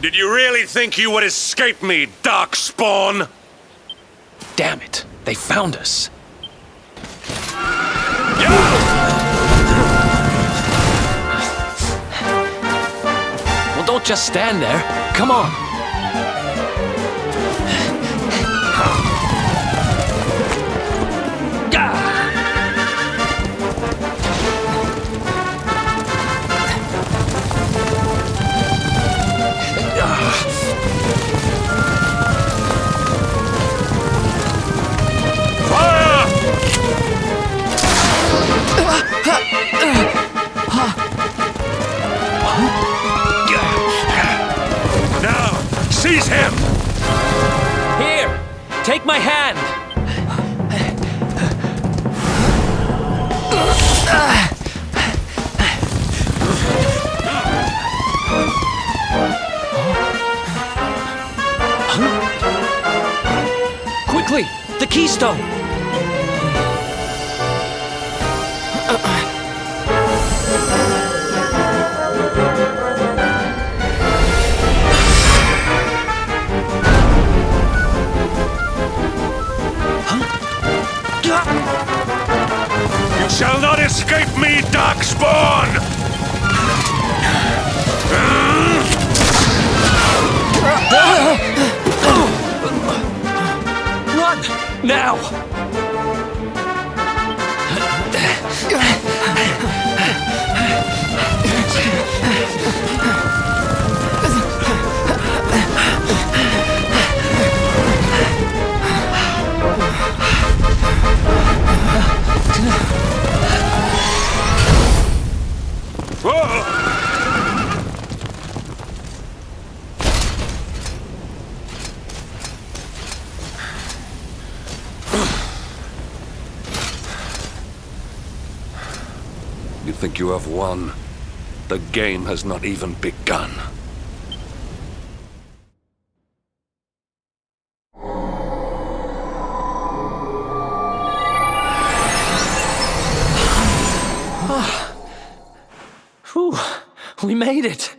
Did you really think you would escape me, Darkspawn? Damn it, they found us. Well, don't just stand there. Come on. Now, seize him! Here, take my hand. Quickly, the keystone. You shall not escape me, Darkspawn! Run, now! You think you have won? The game has not even begun. Whew, we made it.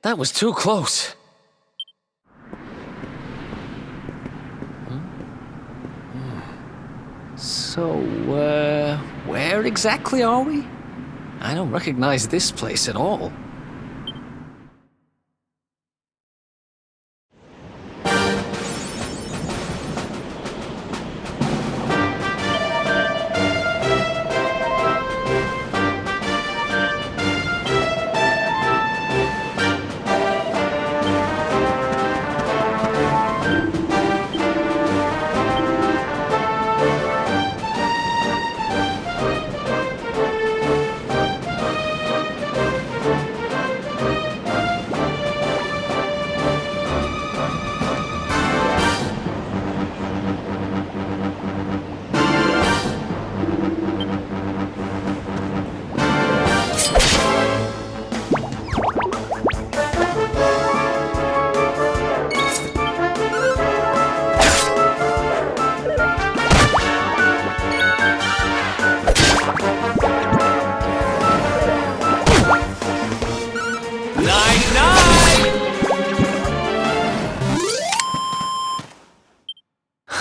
That was too close. So, where exactly are we? I don't recognize this place at all.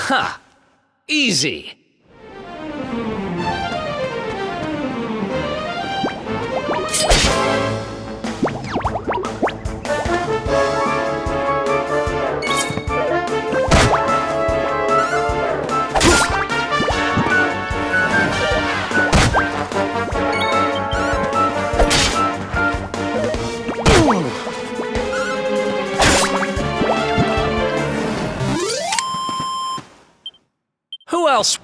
Ha! Easy! Who else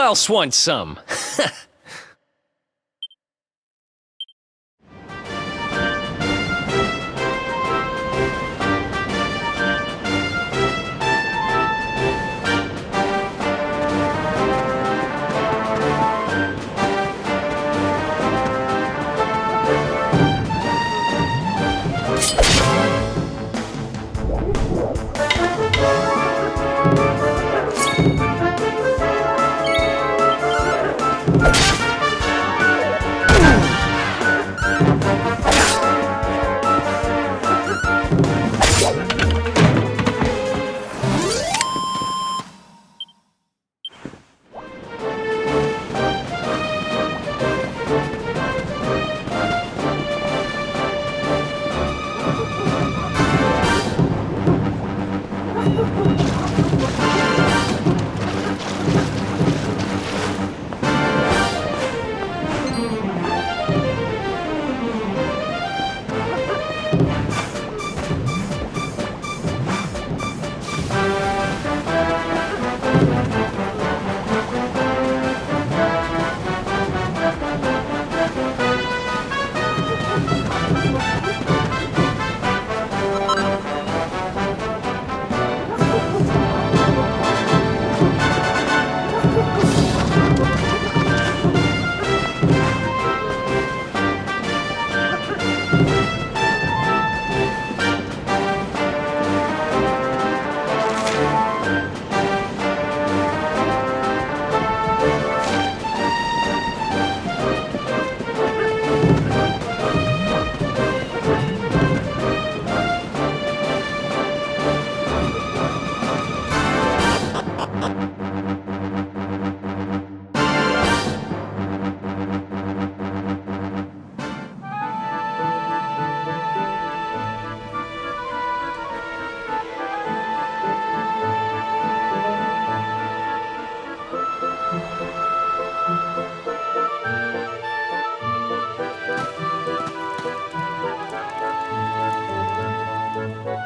else wants some?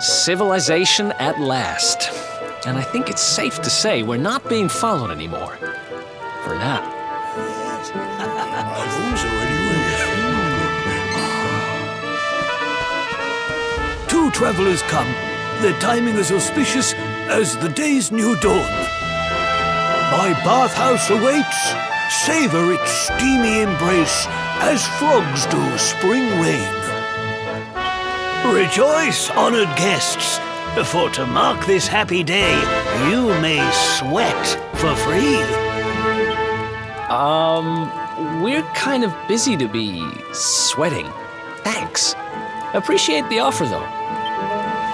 Civilization at last. And I think it's safe to say we're not being followed anymore. For now. Two travelers come. Their timing is auspicious as the day's new dawn. My bathhouse awaits. Savor its steamy embrace as frogs do spring rain. Rejoice, honored guests, for to mark this happy day, you may sweat for free. We're kind of busy to be sweating. Thanks. Appreciate the offer, though.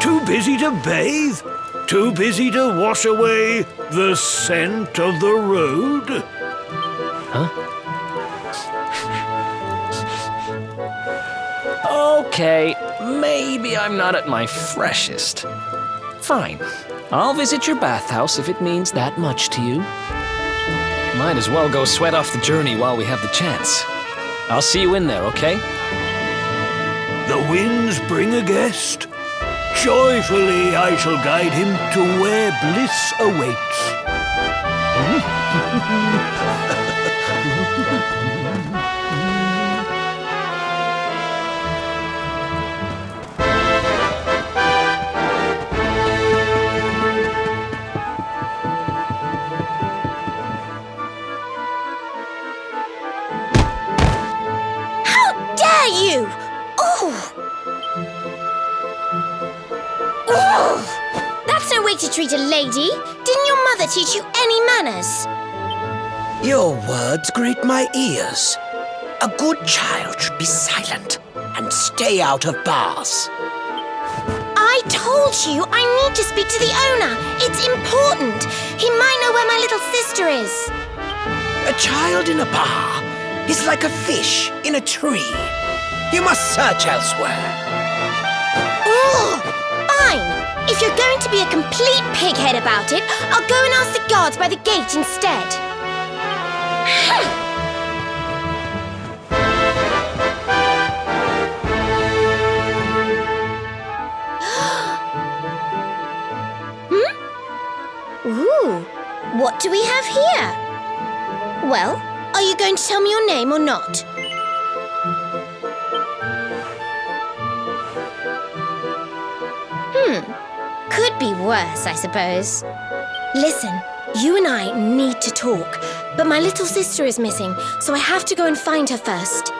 Too busy to bathe? Too busy to wash away the scent of the road? Huh? Okay, maybe I'm not at my freshest. Fine. I'll visit your bathhouse if it means that much to you. Might as well go sweat off the journey while we have the chance. I'll see you in there, okay? The winds bring a guest. Joyfully I shall guide him to where bliss awaits. You! Oh! Oh! That's no way to treat a lady. Didn't your mother teach you any manners? Your words grate my ears. A good child should be silent and stay out of bars. I told you I need to speak to the owner. It's important. He might know where my little sister is. A child in a bar is like a fish in a tree. You must search elsewhere. Oh, fine. If you're going to be a complete pighead about it, I'll go and ask the guards by the gate instead. Ooh, what do we have here? Well, are you going to tell me your name or not? Could be worse, I suppose. Listen, you and I need to talk, but my little sister is missing, so I have to go and find her first.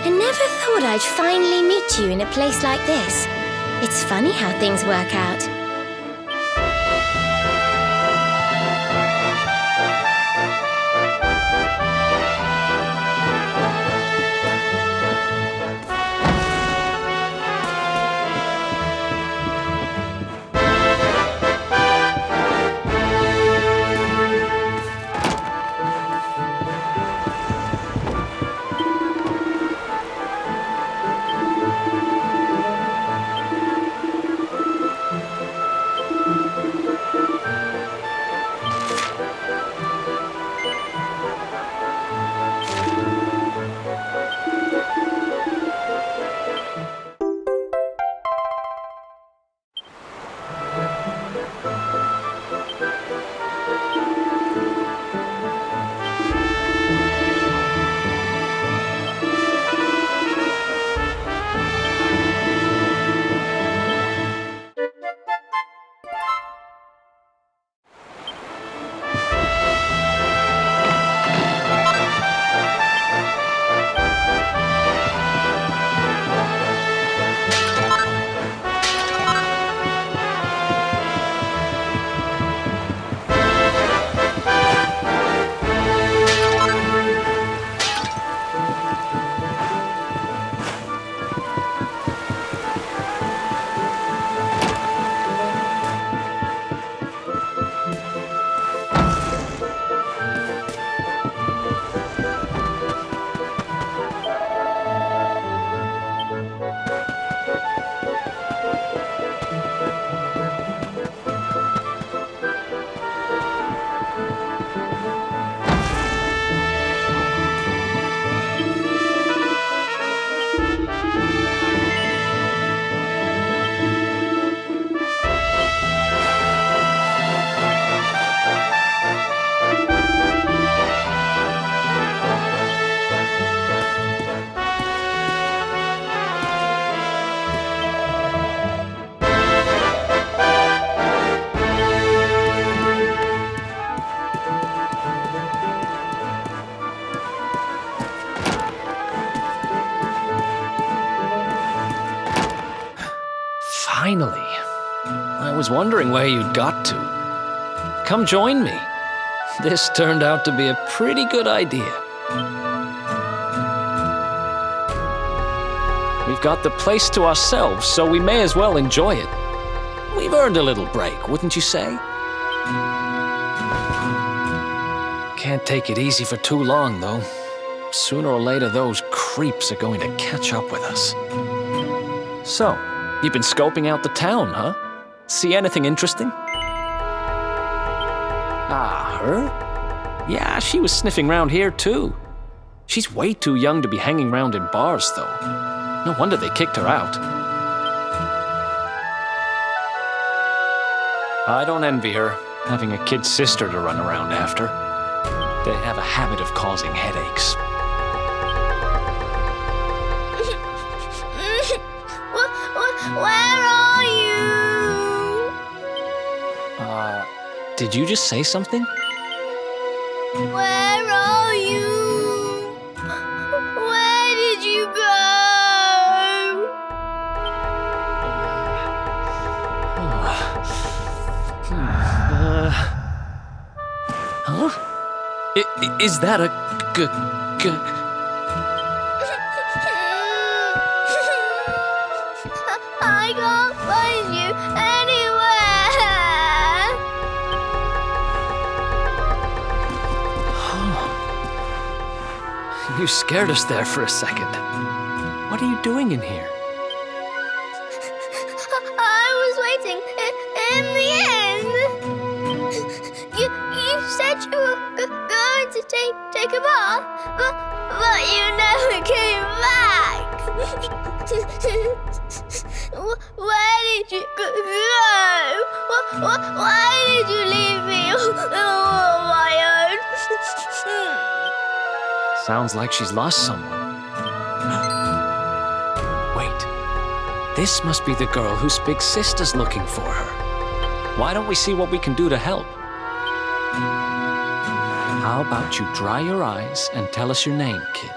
I never thought I'd finally meet you in a place like this. It's funny how things work out. Finally. I was wondering where you'd got to. Come join me. This turned out to be a pretty good idea. We've got the place to ourselves, so we may as well enjoy it. We've earned a little break, wouldn't you say? Can't take it easy for too long, though. Sooner or later, those creeps are going to catch up with us. So, you've been scoping out the town, huh? See anything interesting? Ah, her? Yeah, she was sniffing around here, too. She's way too young to be hanging around in bars, though. No wonder they kicked her out. I don't envy her, having a kid sister to run around after. They have a habit of causing headaches. Where are you? Did you just say something? Where are you? Where did you go? Huh? Is that a I can't find you anywhere. You scared us there for a second. What are you doing in here? I was waiting in the end. You said you were going to take a bath, but you never came back. Where did you go? Why did you leave me all on my own? Sounds like she's lost someone. Wait. This must be the girl whose big sister's looking for her. Why don't we see what we can do to help? How about you dry your eyes and tell us your name, kid?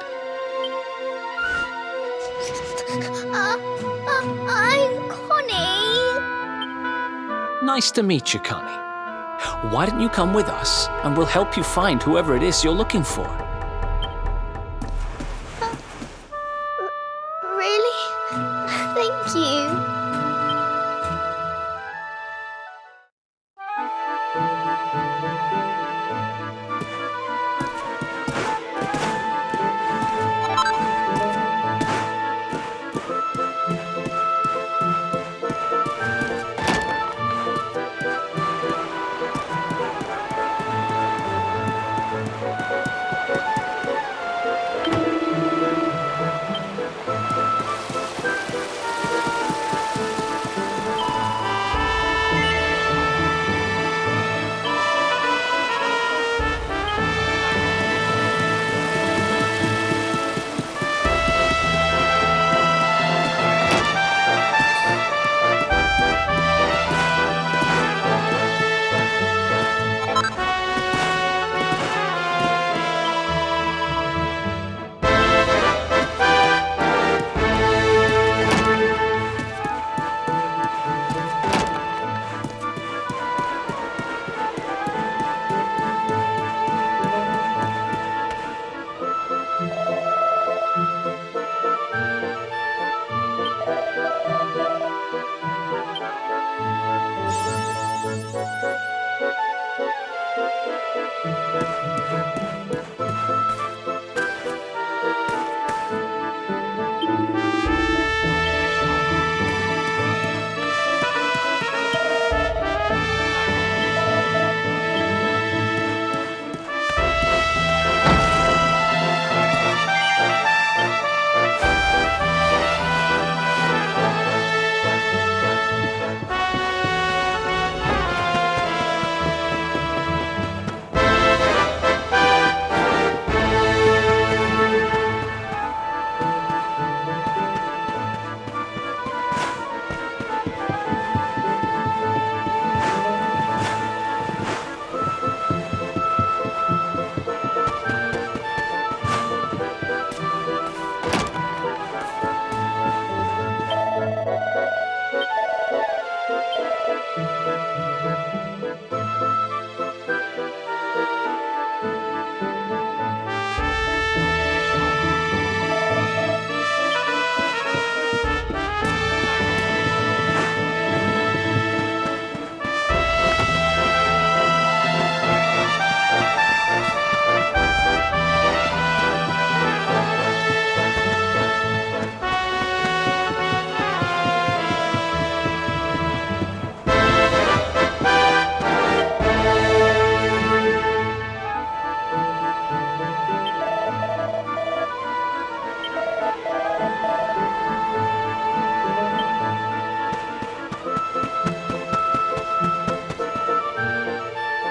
I'm Connie. Nice to meet you, Connie. Why don't you come with us, and we'll help you find whoever it is you're looking for. Really? Thank you.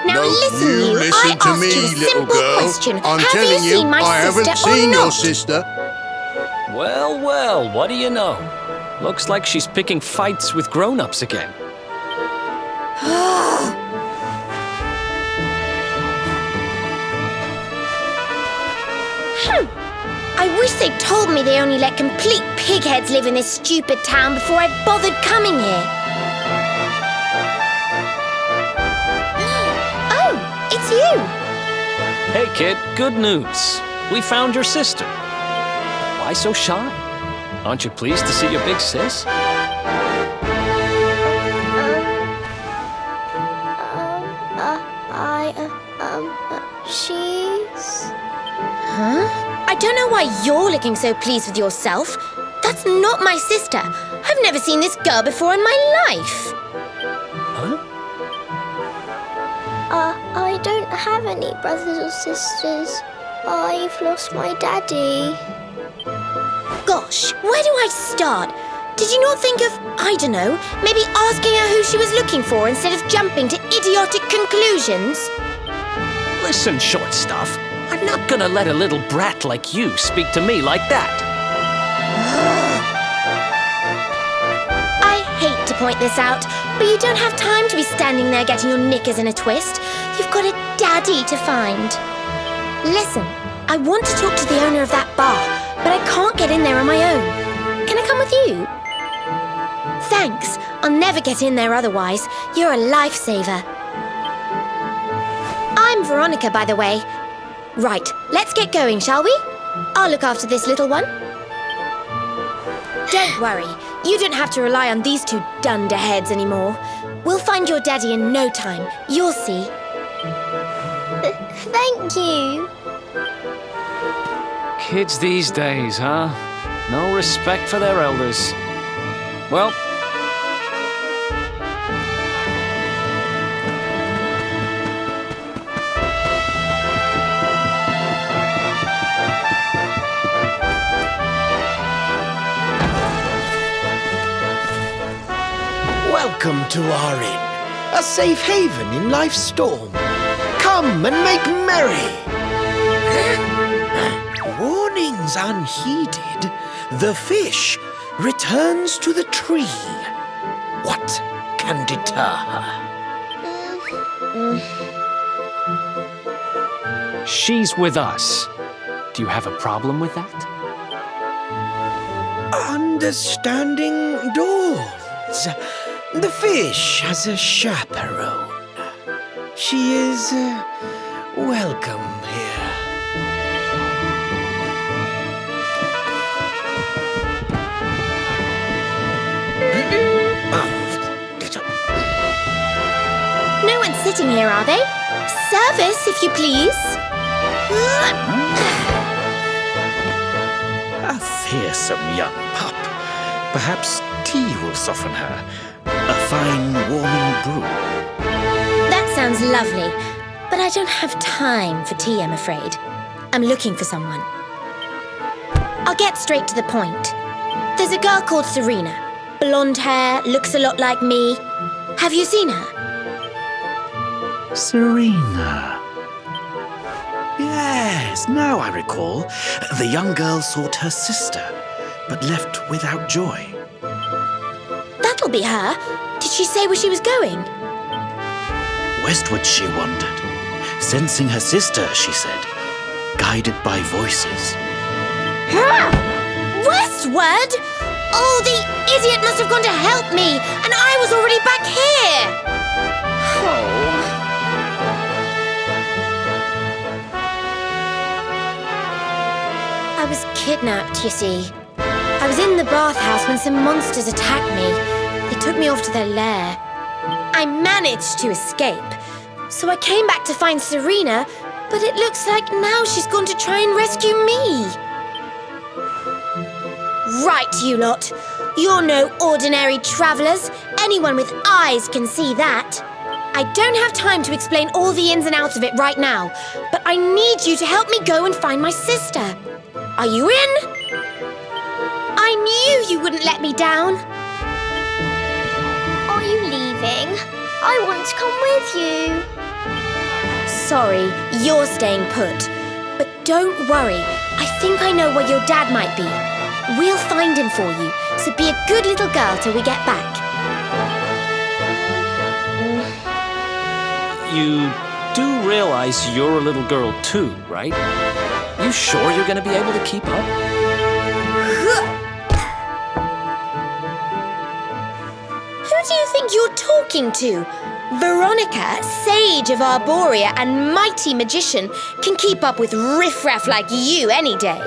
You listen to me, little girl. I'm telling you, I haven't seen your sister. Well, well, what do you know? Looks like she's picking fights with grown-ups again. I wish they'd told me they only let complete pigheads live in this stupid town before I bothered coming here. Oh, it's you! Hey, kid, good news. We found your sister. Why so shy? Aren't you pleased to see your big sis? She's... Huh? I don't know why you're looking so pleased with yourself. That's not my sister. I've never seen this girl before in my life. Huh? I don't have any brothers or sisters. I've lost my daddy. Gosh, where do I start? Did you not think of, I don't know, maybe asking her who she was looking for instead of jumping to idiotic conclusions? Listen, short stuff. I'm not gonna let a little brat like you speak to me like that. I hate to point this out, but you don't have time to be standing there getting your knickers in a twist. You've got a daddy to find. Listen, I want to talk to the owner of that bar, but I can't get in there on my own. Can I come with you? Thanks. I'll never get in there otherwise. You're a lifesaver. I'm Veronica, by the way. Right, let's get going, shall we? I'll look after this little one. Don't worry. You don't have to rely on these two dunderheads anymore. We'll find your daddy in no time. You'll see. Thank you. Kids these days, huh? No respect for their elders. Well, Welcome to our inn, a safe haven in life's storm. Come and make merry. Warnings unheeded, the fish returns to the tree. What can deter her? she's with us. Do you have a problem with that? Understanding dawns. The fish has a chaperone. She is welcome here. No one's sitting here, are they? Service, if you please. A fearsome young pup. Perhaps tea will soften her. A fine warming brew. That sounds lovely, but I don't have time for tea, I'm afraid. I'm looking for someone. I'll get straight to the point. There's a girl called Serena. Blonde hair, looks a lot like me. Have you seen her? Serena. Yes, now I recall. The young girl sought her sister, but left without joy. That'll be her. Did she say where she was going? Westward she wandered, sensing her sister, she said, guided by voices. Westward? Oh, the idiot must have gone to help me, and I was already back here. Oh. I was kidnapped, you see. I was in the bathhouse when some monsters attacked me. They took me off to their lair. I managed to escape, so I came back to find Serena, but it looks like now she's gone to try and rescue me. Right, you lot. You're no ordinary travellers. Anyone with eyes can see that. I don't have time to explain all the ins and outs of it right now, but I need you to help me go and find my sister. Are you in? I knew you wouldn't let me down. Are you leaving? I want to come with you. Sorry, you're staying put. But don't worry, I think I know where your dad might be. We'll find him for you, so be a good little girl till we get back. You do realize you're a little girl too, right? You sure you're gonna be able to keep up? Who do you think you're talking to? Veronica, sage of Arborea and mighty magician, can keep up with riffraff like you any day.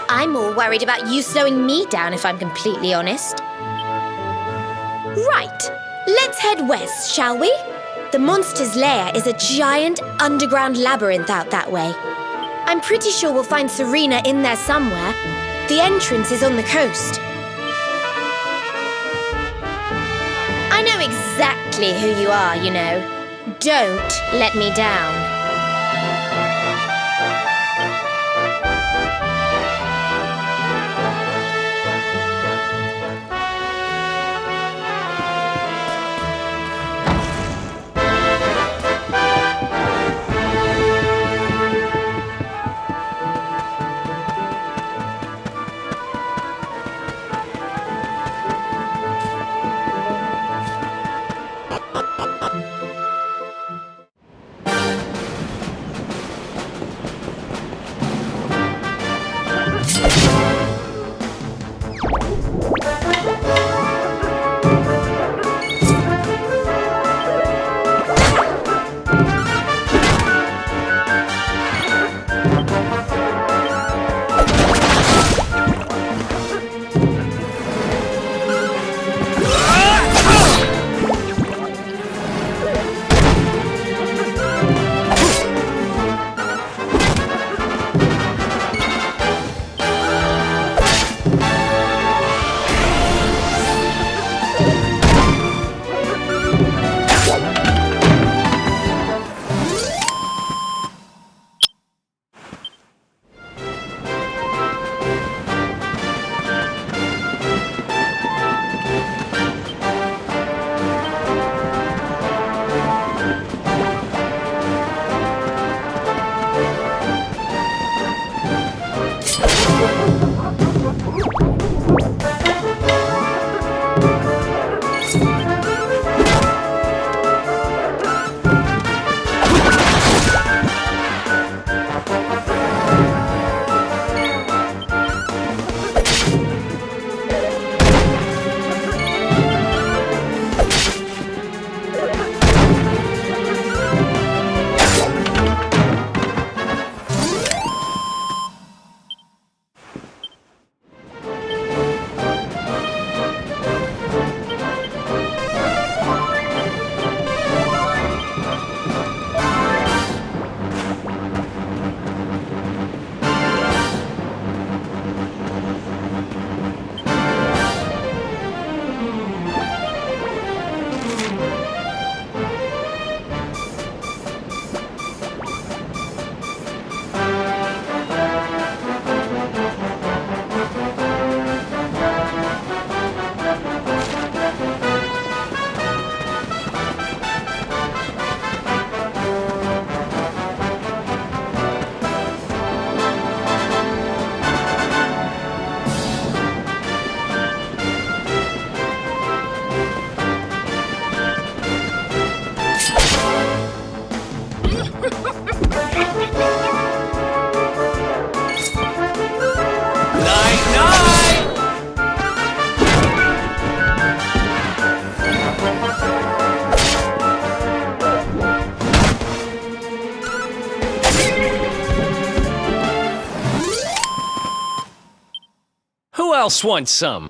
I'm more worried about you slowing me down, if I'm completely honest. Right, let's head west, shall we? The monster's lair is a giant underground labyrinth out that way. I'm pretty sure we'll find Serena in there somewhere. The entrance is on the coast. I know exactly who you are, you know. Don't let me down. else wants some?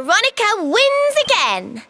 Veronica wins again!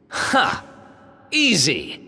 Ha! Easy!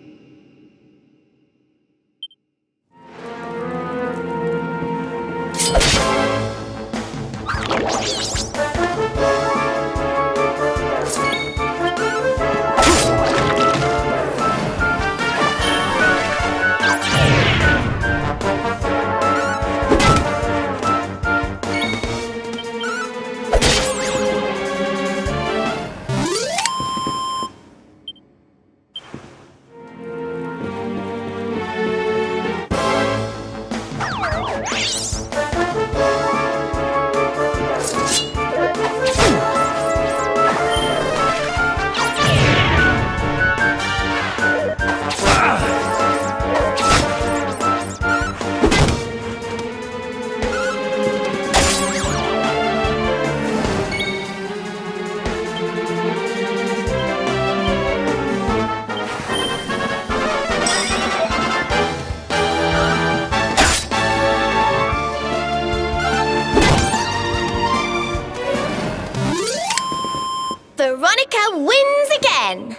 Veronica wins again!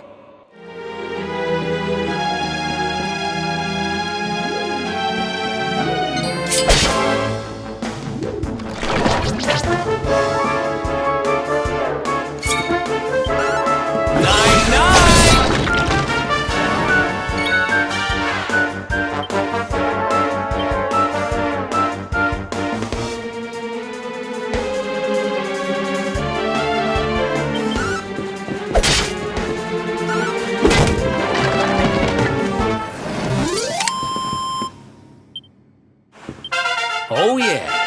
Oh yeah!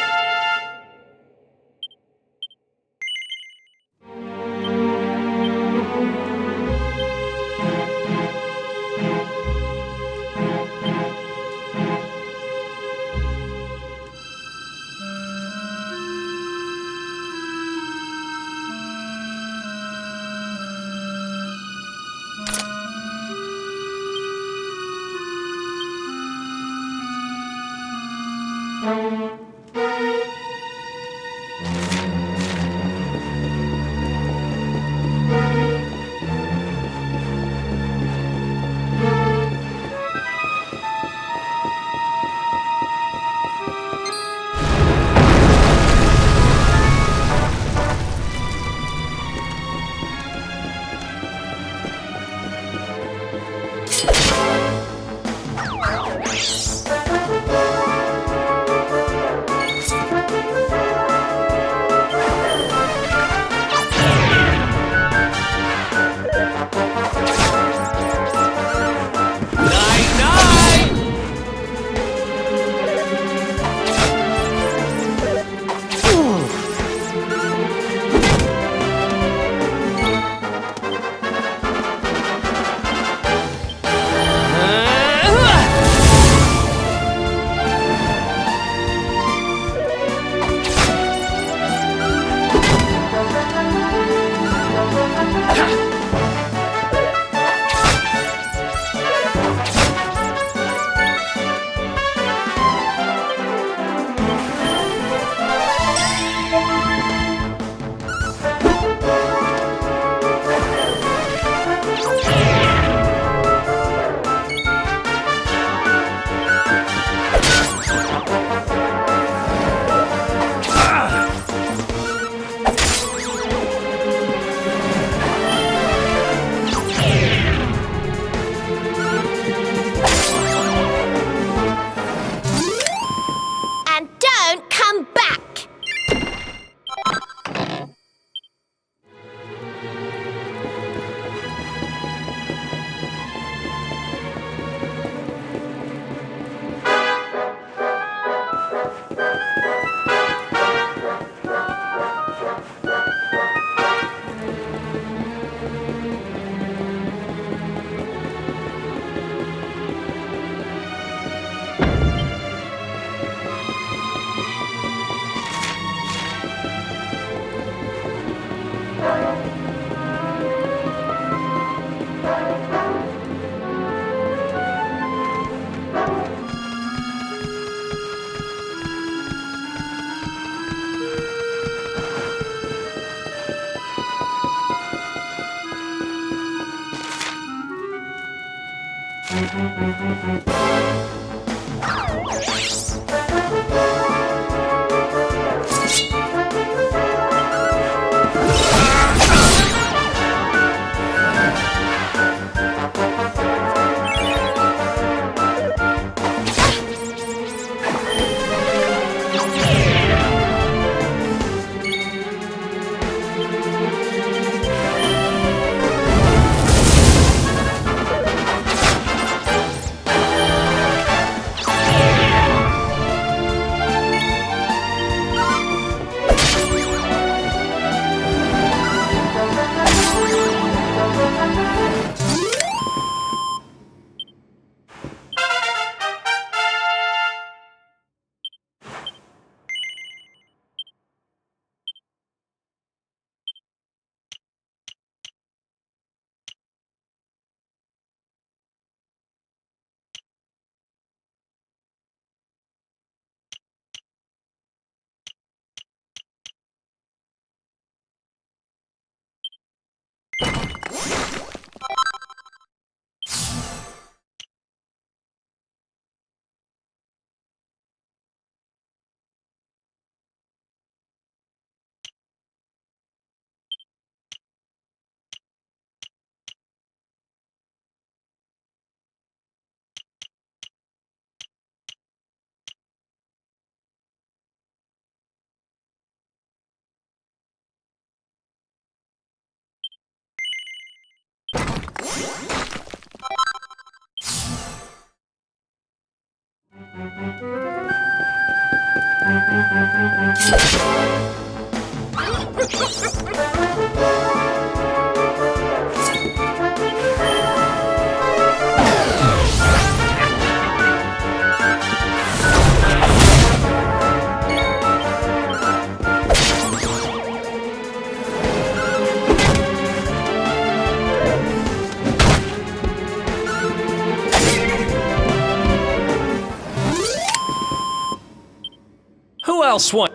Who else want?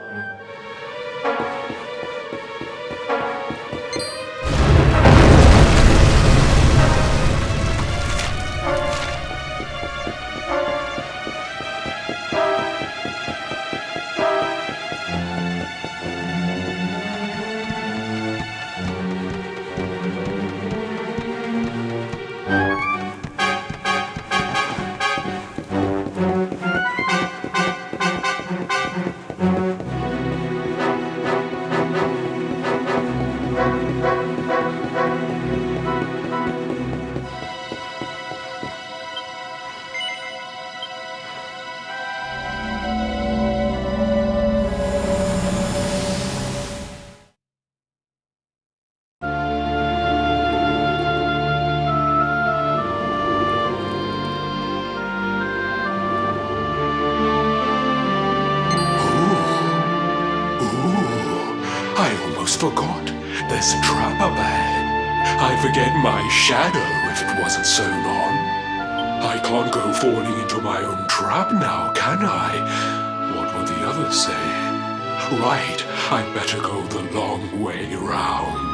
I almost forgot. There's a trap up ahead. I'd forget my shadow if it wasn't so long. I can't go falling into my own trap now, can I? What will the others say? Right, I'd better go the long way round.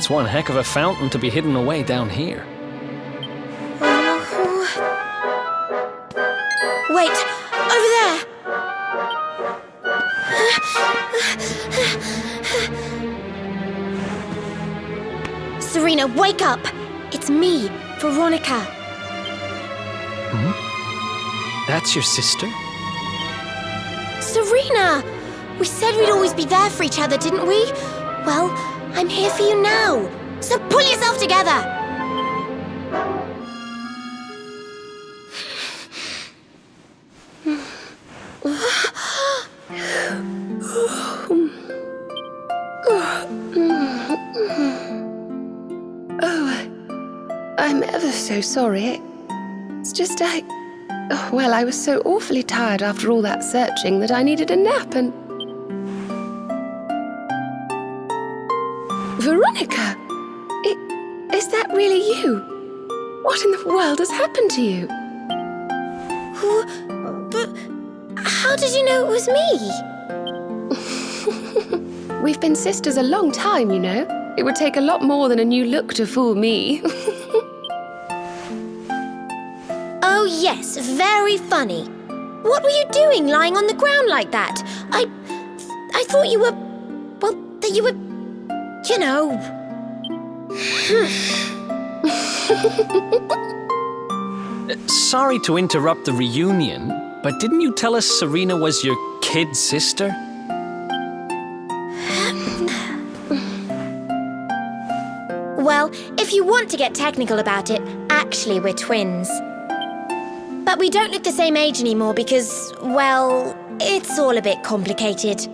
That's one heck of a fountain to be hidden away down here. Wait, over there! Serena, wake up! It's me, Veronica. That's your sister? Serena! We said we'd always be there for each other, didn't we? Well, I'm here for you now. So pull yourself together! I'm ever so sorry. It's just I was so awfully tired after all that searching that I needed a nap and... Veronica! Is that really you? What in the world has happened to you? But how did you know it was me? We've been sisters a long time, you know. It would take a lot more than a new look to fool me. Oh yes, very funny. What were you doing lying on the ground like that? I thought you were... well, that you were... you know... Sorry to interrupt the reunion, but didn't you tell us Serena was your kid sister? Well, if you want to get technical about it, actually we're twins. But we don't look the same age anymore because, well, it's all a bit complicated.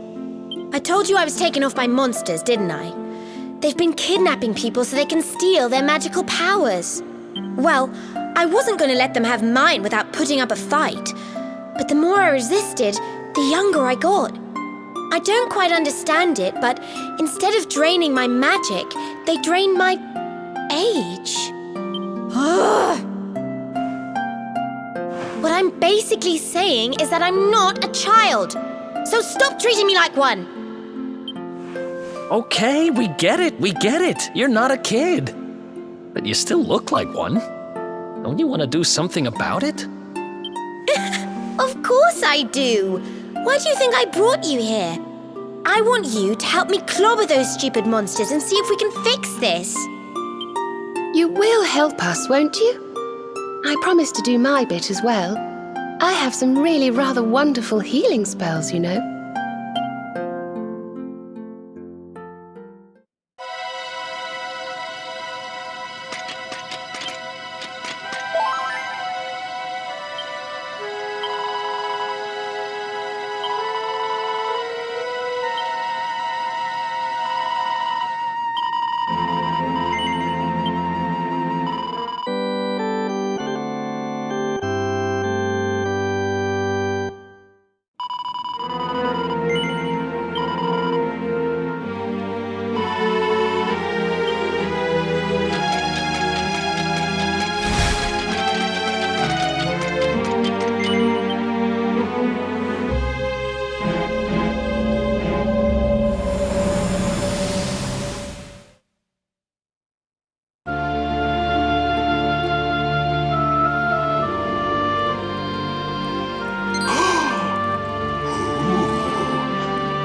I told you I was taken off by monsters, didn't I? They've been kidnapping people so they can steal their magical powers. Well, I wasn't going to let them have mine without putting up a fight. But the more I resisted, the younger I got. I don't quite understand it, but instead of draining my magic, they drained my age. What I'm basically saying is that I'm not a child. So stop treating me like one. Okay, we get it. You're not a kid. But you still look like one. Don't you want to do something about it? Of course I do. Why do you think I brought you here? I want you to help me clobber those stupid monsters and see if we can fix this. You will help us, won't you? I promise to do my bit as well. I have some really rather wonderful healing spells, you know.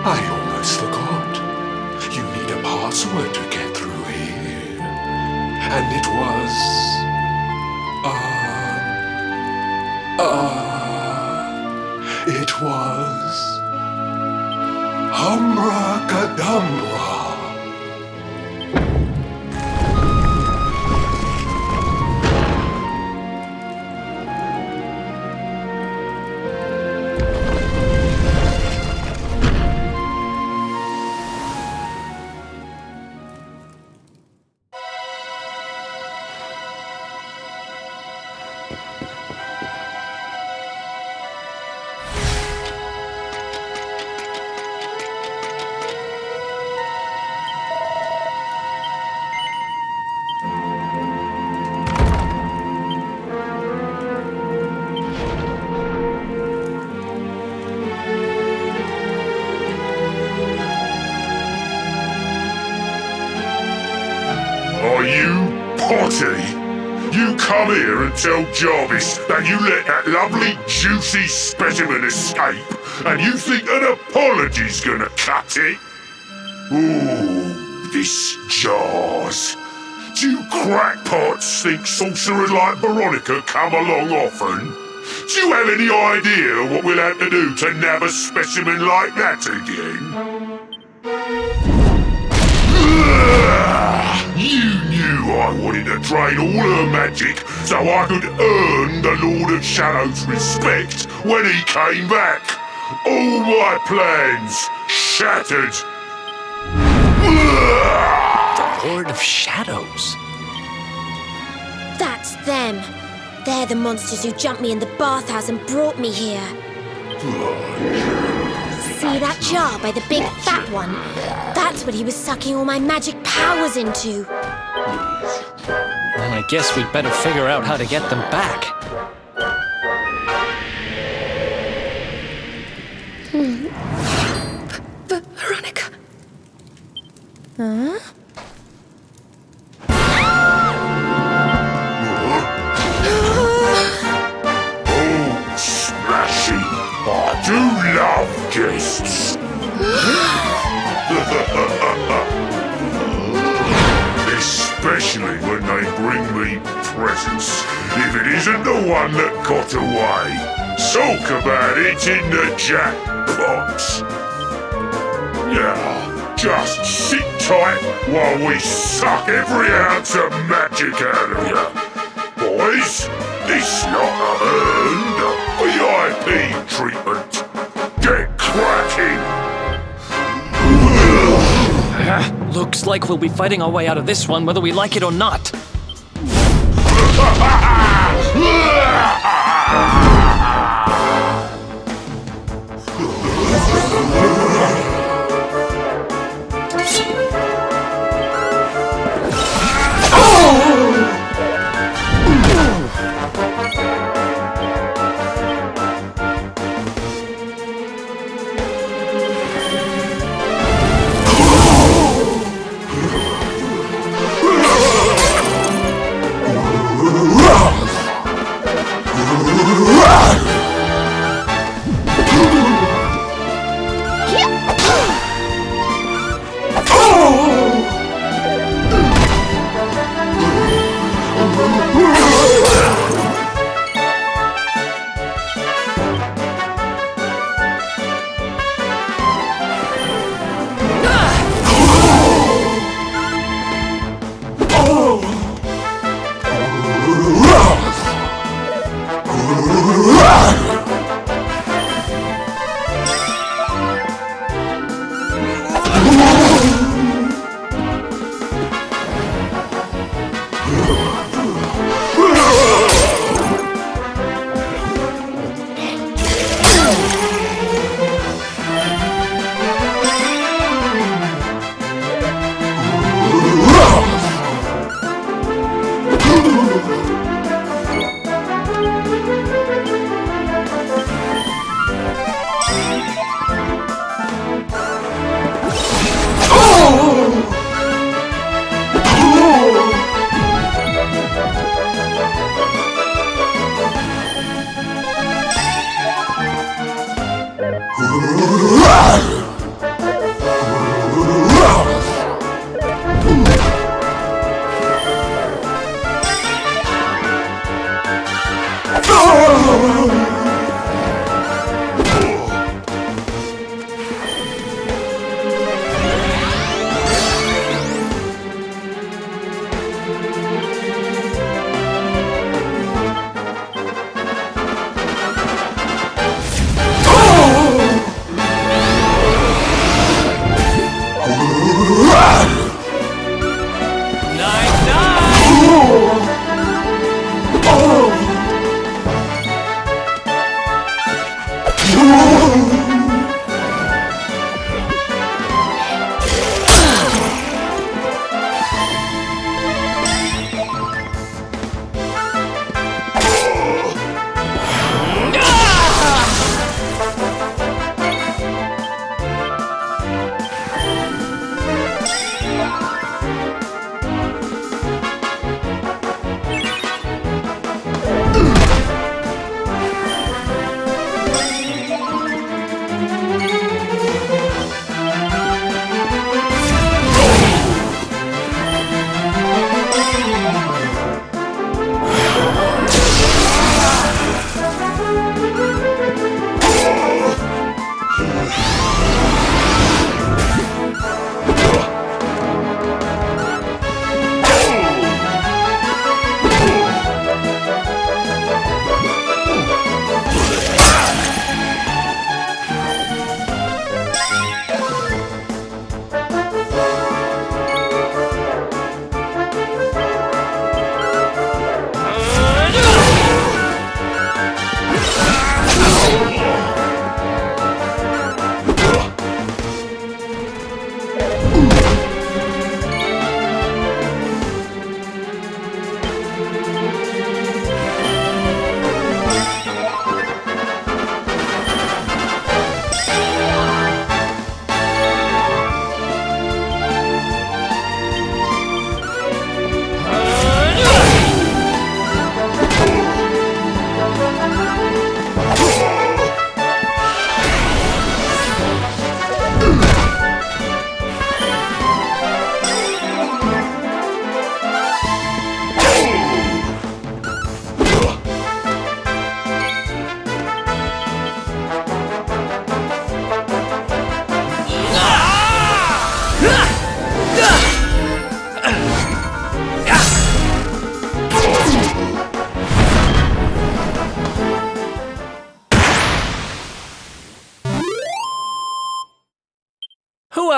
I almost forgot. You need a password to get through here. And it was... it was... Humracadabra. Are you potty? You come here and tell Jarvis that you let that lovely juicy specimen escape, and you think an apology's gonna cut it? Ooh, this jars. Do you crackpots think sorcerers like Veronica come along often? Do you have any idea what we'll have to do to nab a specimen like that again? You knew I wanted to drain all her magic so I could earn the Lord of Shadow's respect when he came back. All my plans shattered. The Lord of Shadows? That's them. They're the monsters who jumped me in the bathhouse and brought me here. See that jar by the big fat one? That's what he was sucking all my magic powers into. Then I guess we'd better figure out how to get them back. Veronica. Huh? Smashy! I do love guests! Especially when they bring me presents, if it isn't the one that got away. Talk about it in the jackpot! Now, just sit tight while we suck every ounce of magic out of you. Boys, this lot are earned VIP treatment. Get cracking! Looks like we'll be fighting our way out of this one whether we like it or not.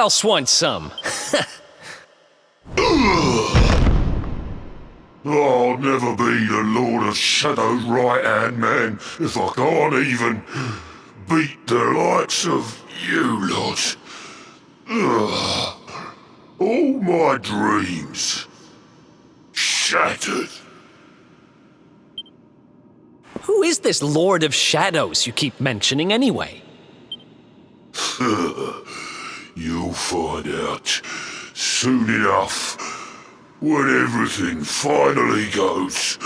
else wants some? I'll never be the Lord of Shadow's right-hand man if I can't even beat the likes of you lot. All my dreams shattered. Who is this Lord of Shadows you keep mentioning anyway? You'll find out soon enough when everything finally goes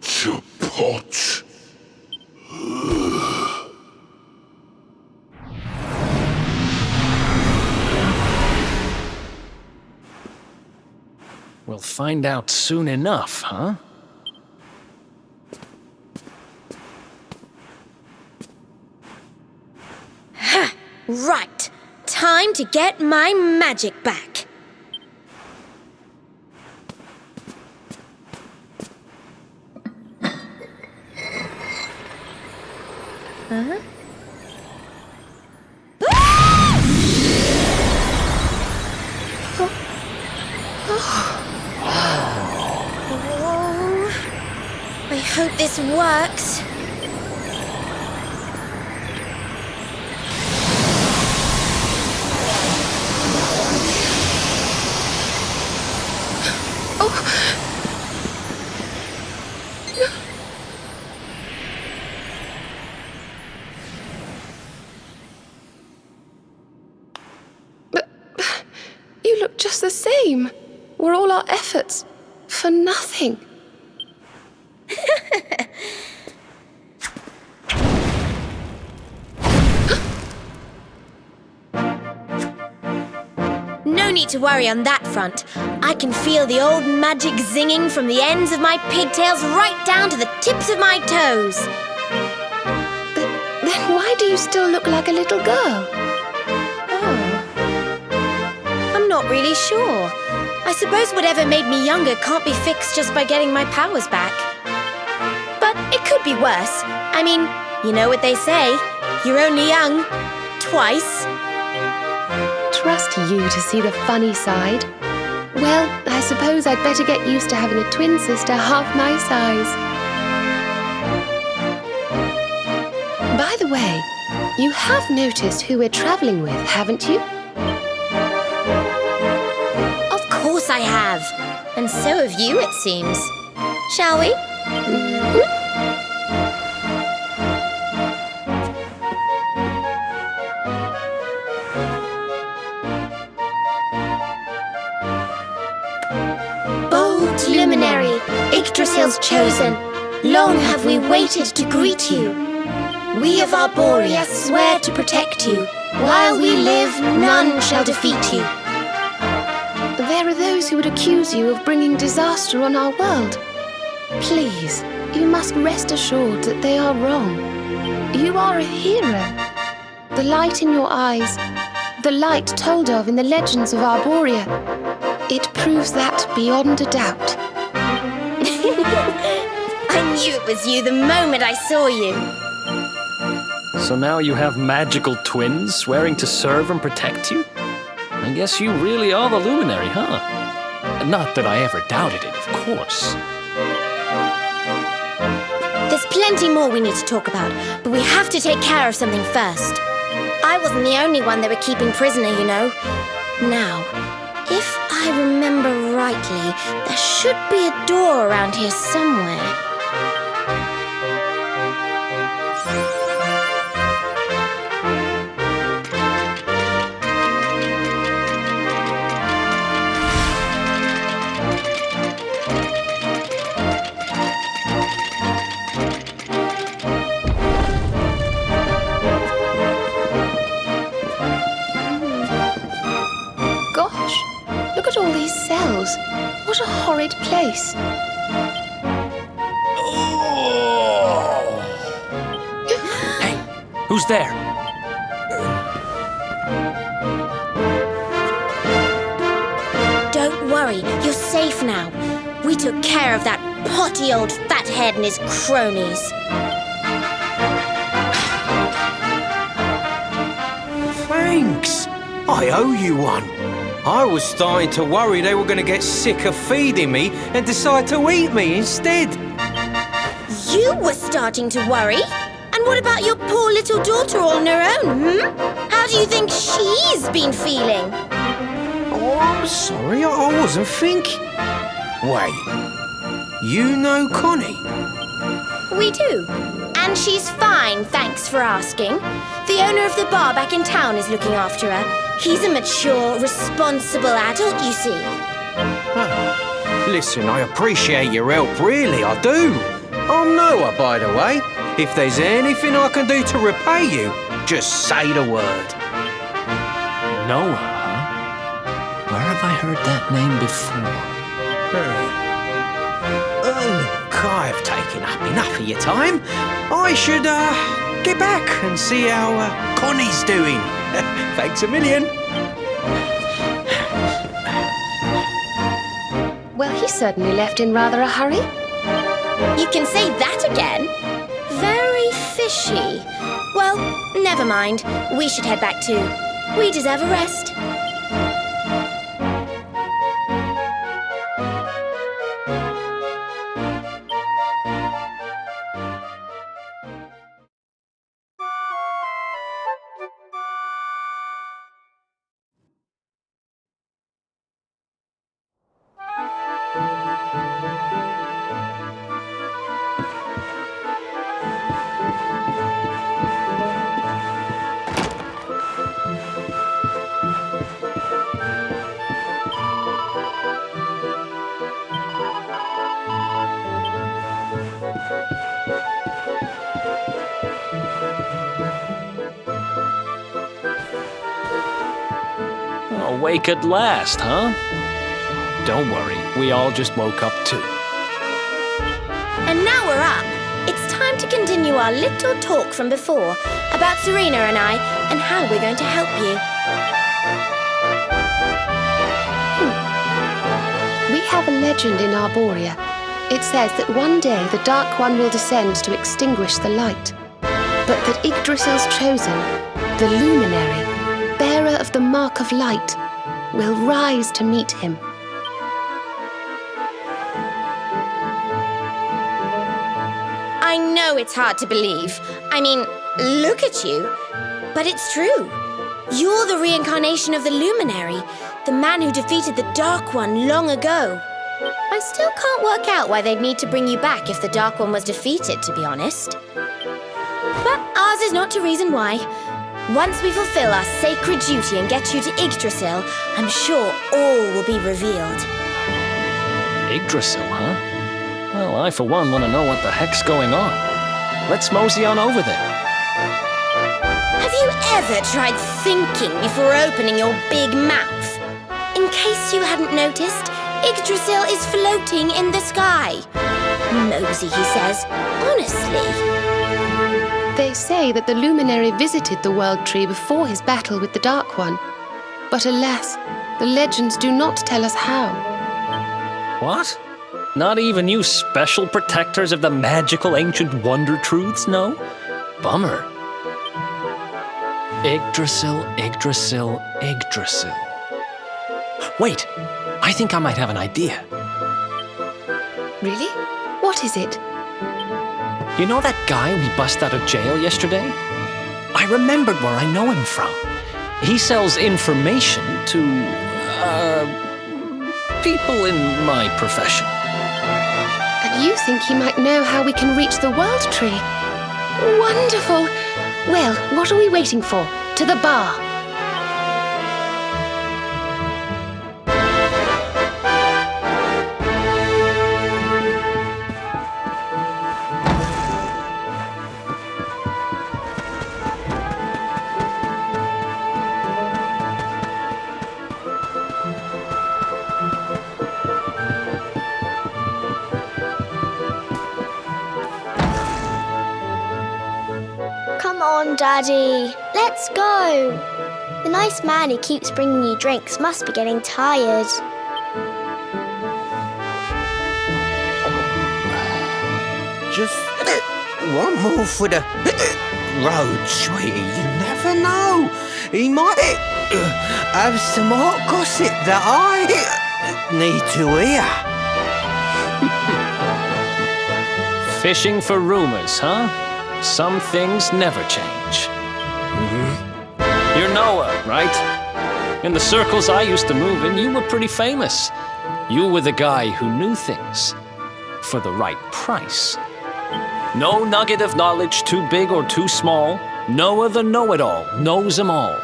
to pot. We'll find out soon enough, huh? Right. Time to get my magic back. Huh? I hope this works. You look just the same. Were all our efforts for nothing? No need to worry on that front. I can feel the old magic zinging from the ends of my pigtails right down to the tips of my toes. Then why do you still look like a little girl? I'm not really sure. I suppose whatever made me younger can't be fixed just by getting my powers back. But it could be worse. I mean, you know what they say. You're only young twice. Trust you to see the funny side. Well, I suppose I'd better get used to having a twin sister half my size. By the way, you have noticed who we're traveling with, haven't you? Of course I have. And so have you, it seems. Shall we? Bold luminary, Yggdrasil's chosen, long have we waited to greet you. We of Arborea swear to protect you. While we live, none shall defeat you. There are those who would accuse you of bringing disaster on our world. Please, you must rest assured that they are wrong. You are a hero. The light in your eyes, the light told of in the legends of Arborea, it proves that beyond a doubt. I knew it was you the moment I saw you. So now you have magical twins swearing to serve and protect you? I guess you really are the Luminary, huh? Not that I ever doubted it, of course. There's plenty more we need to talk about, but we have to take care of something first. I wasn't the only one they were keeping prisoner, you know. Now, if I remember rightly, there should be a door around here somewhere. Gosh, look at all these cells. What a horrid place. Hey, who's there? Don't worry, you're safe now. We took care of that potty old fathead and his cronies. Thanks. I owe you one. I was starting to worry they were going to get sick of feeding me and decide to eat me instead. You were starting to worry? And what about your poor little daughter on her own, How do you think she's been feeling? Oh, I'm sorry, I wasn't thinking. Wait, you know Connie? We do. And she's fine, thanks for asking. The owner of the bar back in town is looking after her. He's a mature, responsible adult, you see. Oh. Listen, I appreciate your help, really, I do. I'm Noah, by the way. If there's anything I can do to repay you, just say the word. Noah, huh? Where have I heard that name before? Look, I've taken up enough of your time. I should, get back and see how, Connie's doing. Thanks a million. Well, he certainly left in rather a hurry. You can say that again? Very fishy. Well, never mind. We should head back too. We deserve a rest. Awake at last, huh? Don't worry, we all just woke up too. And now we're up. It's time to continue our little talk from before about Serena and I and how we're going to help you. We have a legend in Arborea. It says that one day the Dark One will descend to extinguish the light, but that Yggdrasil's chosen, the Luminary, bearer of the Mark of Light, will rise to meet him. I know it's hard to believe. I mean, look at you. But it's true. You're the reincarnation of the Luminary, the man who defeated the Dark One long ago. I still can't work out why they'd need to bring you back if the Dark One was defeated, to be honest. But ours is not to reason why. Once we fulfill our sacred duty and get you to Yggdrasil, I'm sure all will be revealed. Yggdrasil, huh? Well, I for one want to know what the heck's going on. Let's mosey on over there. Have you ever tried thinking before opening your big mouth? In case you hadn't noticed, Yggdrasil is floating in the sky. Mosey, he says. Honestly. They say that the Luminary visited the World Tree before his battle with the Dark One. But alas, the legends do not tell us how. What? Not even you special protectors of the magical ancient wonder truths know? Bummer. Yggdrasil, Yggdrasil, Yggdrasil. Wait, I think I might have an idea. Really? What is it? You know that guy we bust out of jail yesterday? I remembered where I know him from. He sells information to, people in my profession. And you think he might know how we can reach the World Tree? Wonderful! Well, what are we waiting for? To the bar! Come on, Daddy. Let's go. The nice man who keeps bringing you drinks must be getting tired. Just one more for the road, sweetie. You never know. He might... have some hot gossip that I need to hear. Fishing for rumors, huh? Some things never change. You're Noah, right? In the circles I used to move in, you were pretty famous. You were the guy who knew things for the right price. No nugget of knowledge too big or too small. Noah the know-it-all knows them all.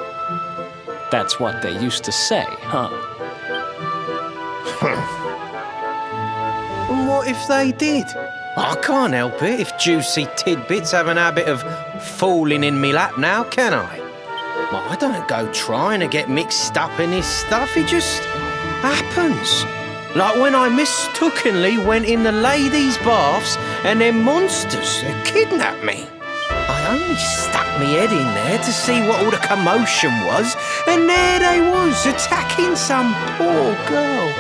That's what they used to say, huh? And what if they did? I can't help it if juicy tidbits have an habit of falling in me lap now, can I? Well, I don't go trying to get mixed up in this stuff, it just happens. Like when I mistakenly went in the ladies' baths and them monsters kidnapped me. I only stuck me head in there to see what all the commotion was, and there they was, attacking some poor girl.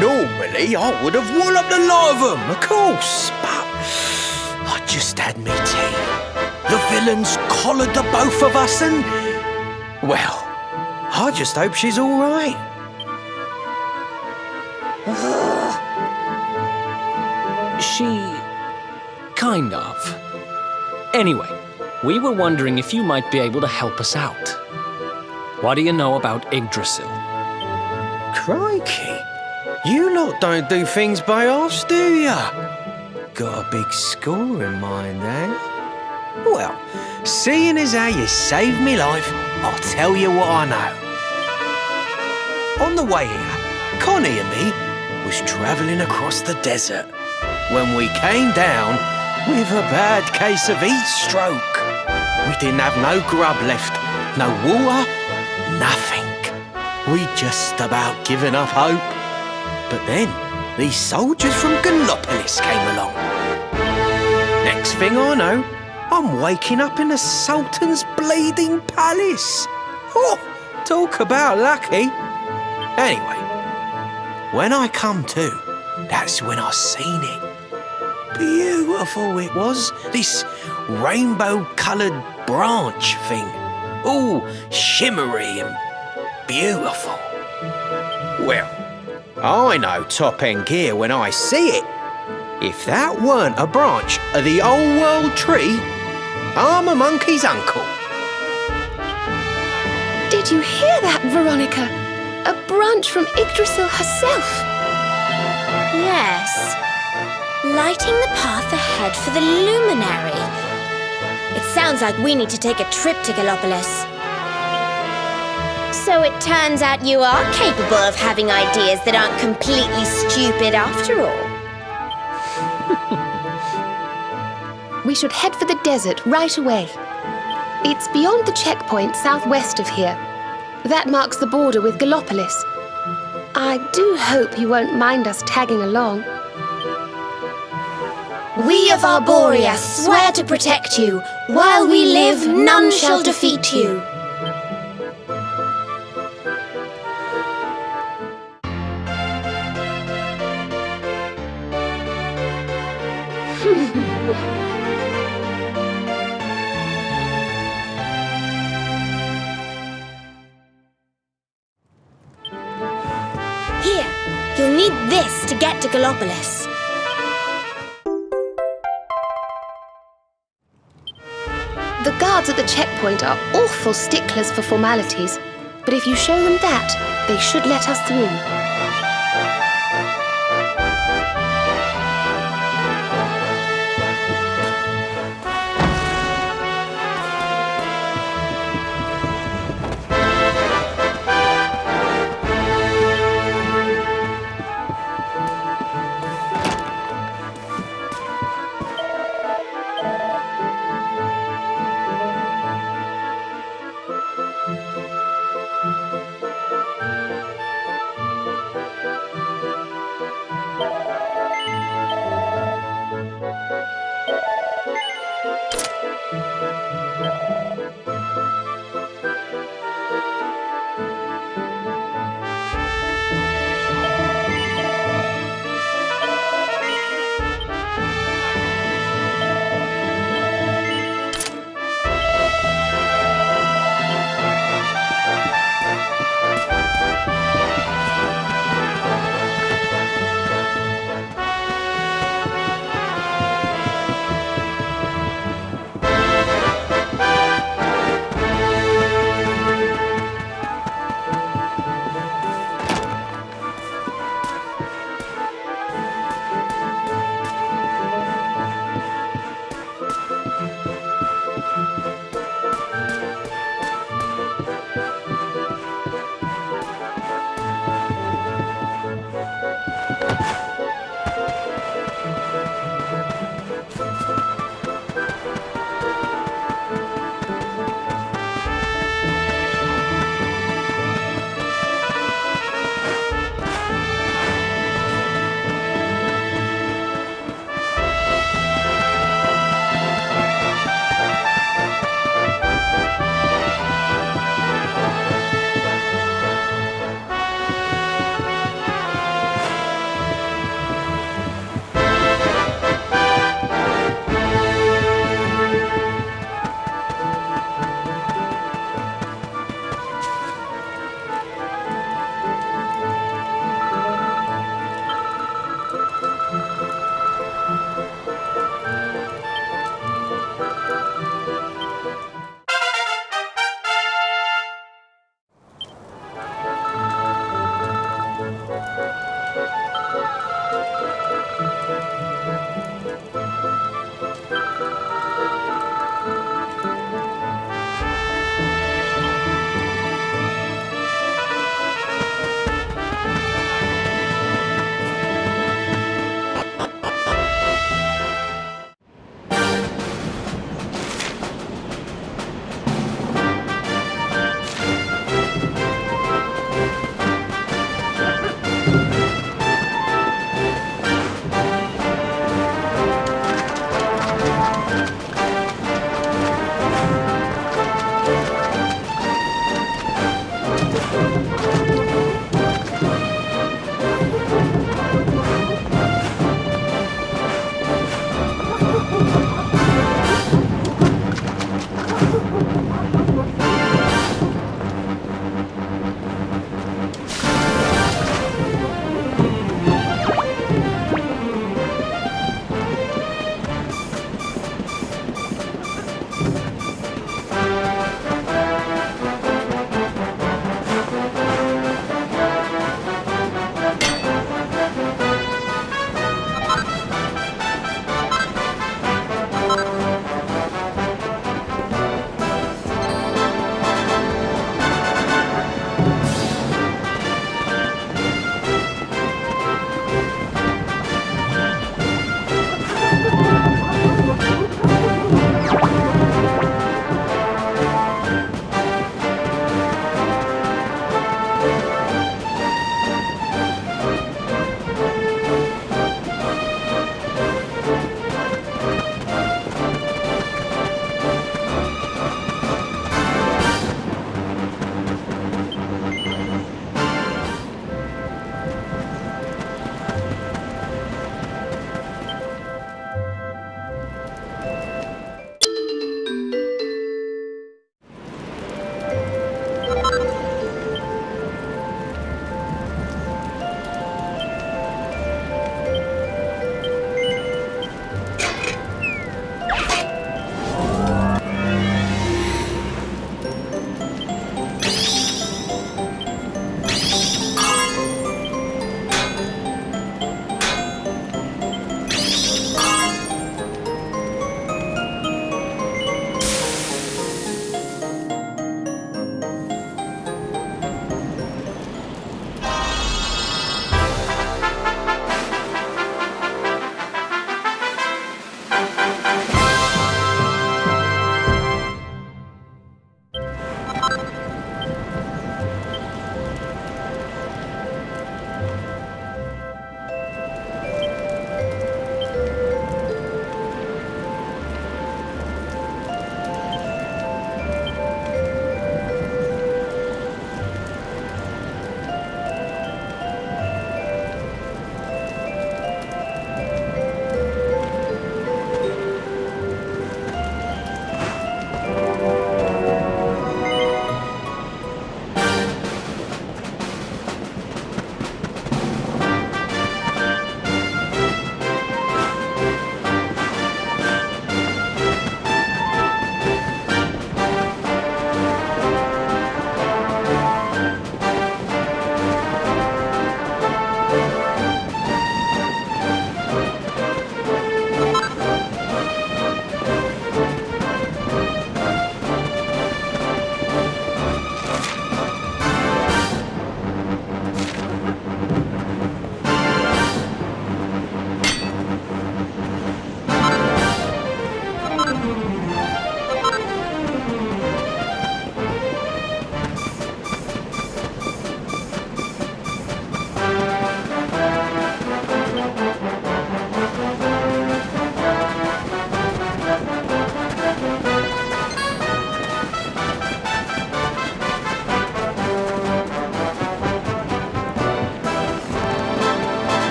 Normally, I would have walloped the lot of them, of course, but I just had me tea. The villains collared the both of us and... well, I just hope she's all right. She... kind of. Anyway, we were wondering if you might be able to help us out. What do you know about Yggdrasil? Crikey, you lot don't do things by halves, do ya? Got a big score in mind, eh? Well, seeing as how you saved me life, I'll tell you what I know. On the way here, Connie and me was travelling across the desert when we came down with a bad case of heat stroke. We didn't have no grub left, no water, nothing. We'd just about given up hope. But then these soldiers from Gallopolis came along. Next thing I know, I'm waking up in the Sultan's bleeding palace. Oh, talk about lucky. Anyway, when I come to, that's when I seen it. Beautiful it was, this rainbow-coloured branch thing. All shimmery and beautiful. Well, I know top-end gear when I see it. If that weren't a branch of the old world tree, I'm a monkey's uncle. Did you hear that, Veronica? A branch from Yggdrasil herself. Yes. Lighting the path ahead for the luminary. It sounds like we need to take a trip to Gallopolis. So it turns out you are capable of having ideas that aren't completely stupid after all. We should head for the desert right away. It's beyond the checkpoint southwest of here. That marks the border with Gallopolis. I do hope you won't mind us tagging along. We of Arborea swear to protect you. While we live, none shall defeat you. Here, you'll need this to get to Gallopolis. The guards at the checkpoint are awful sticklers for formalities, but if you show them that, they should let us through.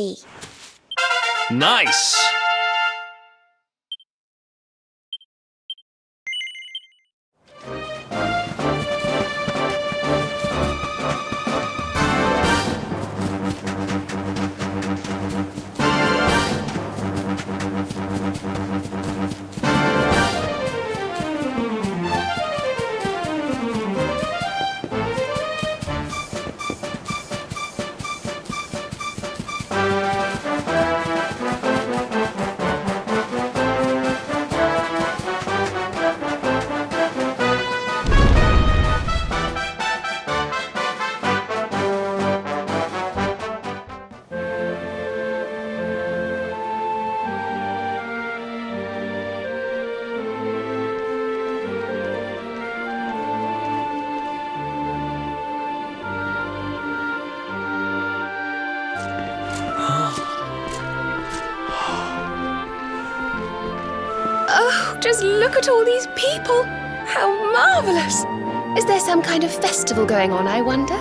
ready. Nice! Oh, just look at all these people! How marvelous! Is there some kind of festival going on, I wonder?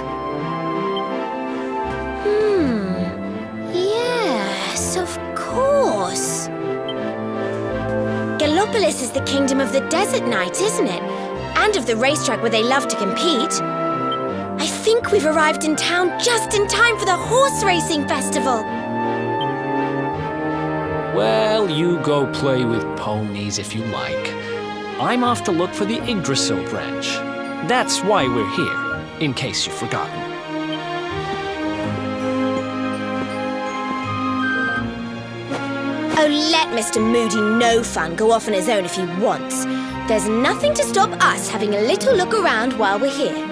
Yes, of course. Gallopolis is the kingdom of the desert knight, isn't it? And of the racetrack where they love to compete. I think we've arrived in town just in time for the horse racing festival. Well, you go play with ponies if you like. I'm off to look for the Yggdrasil branch. That's why we're here, in case you've forgotten. Oh, let Mr. Moody No Fun go off on his own if he wants. There's nothing to stop us having a little look around while we're here.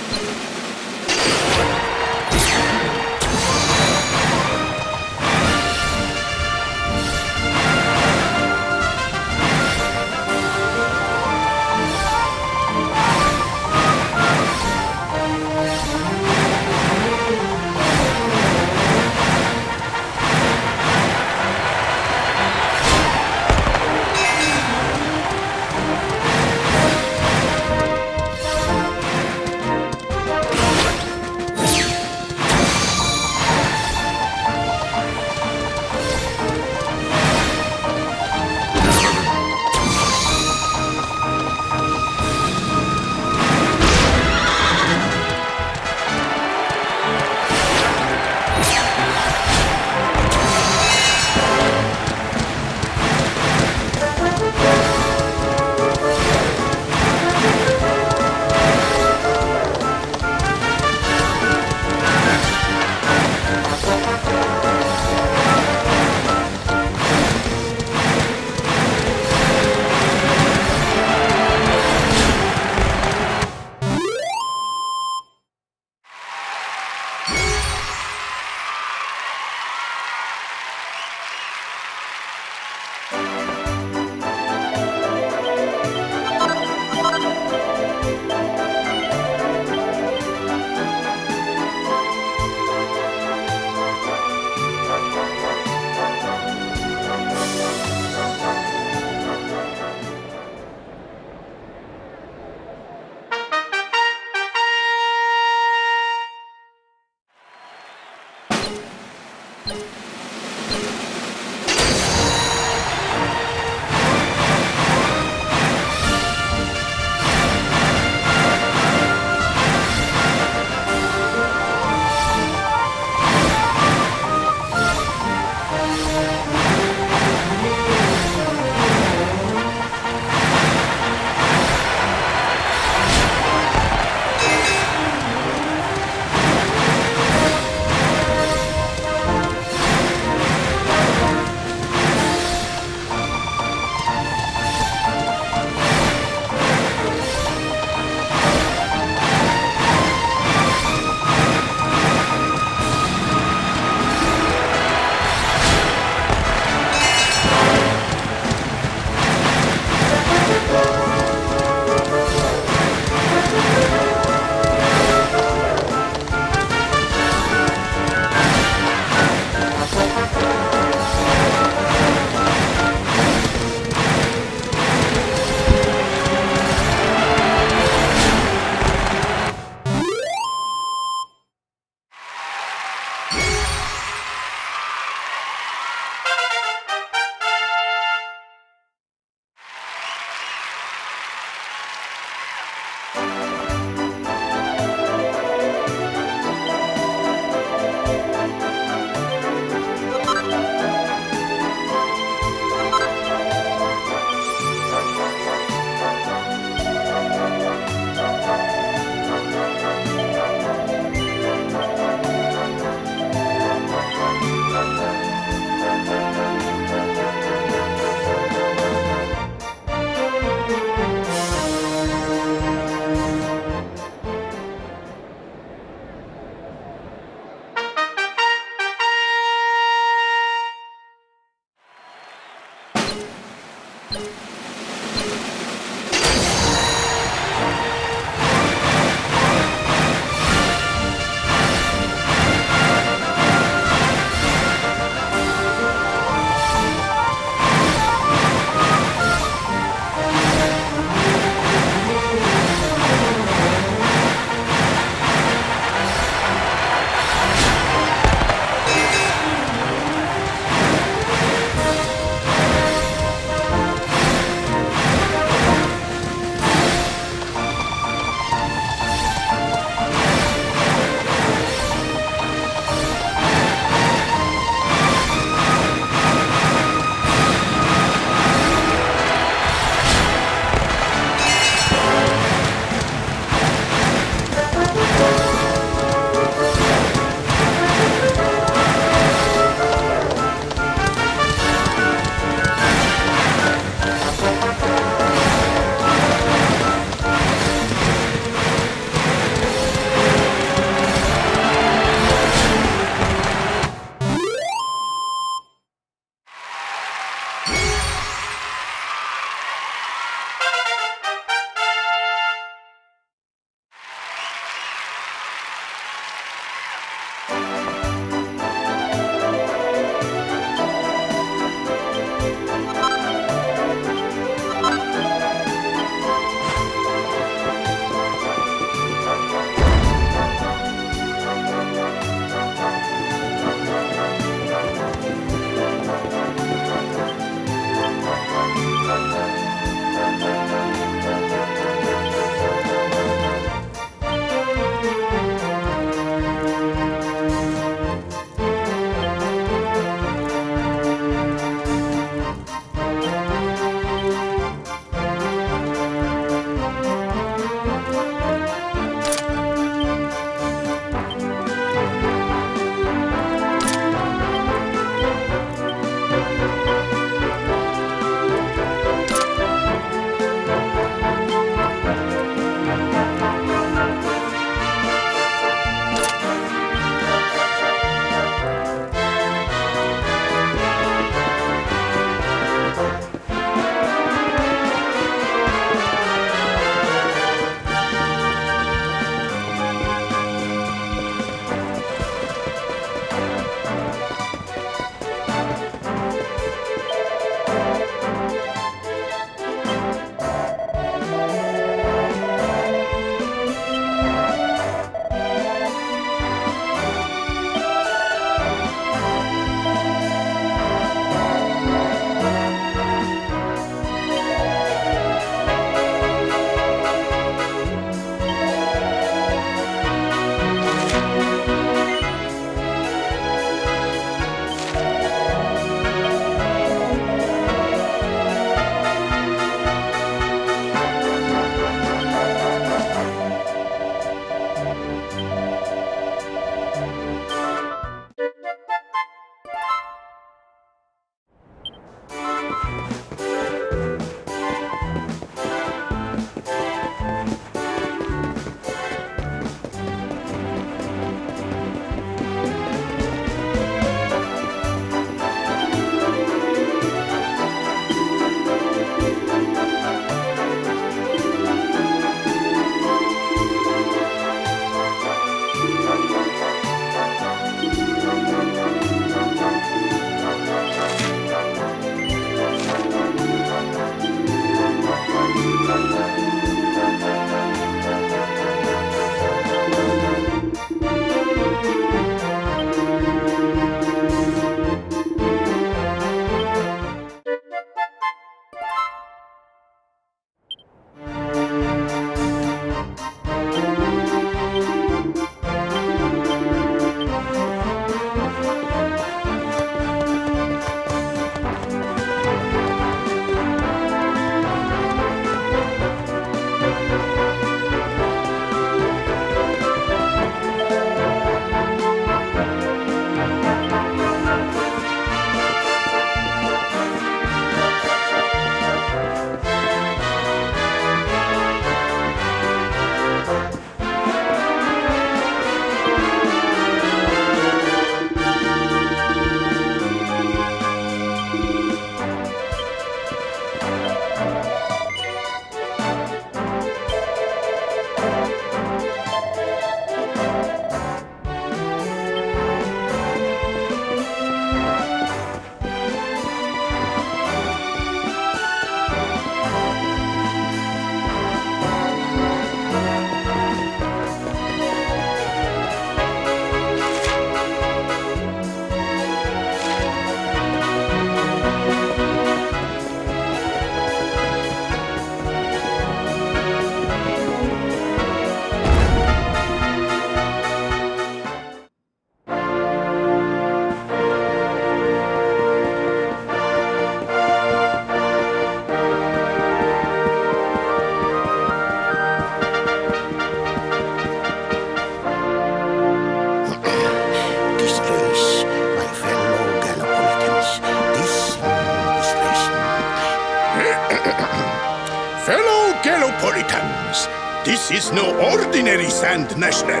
This is no ordinary Sand National.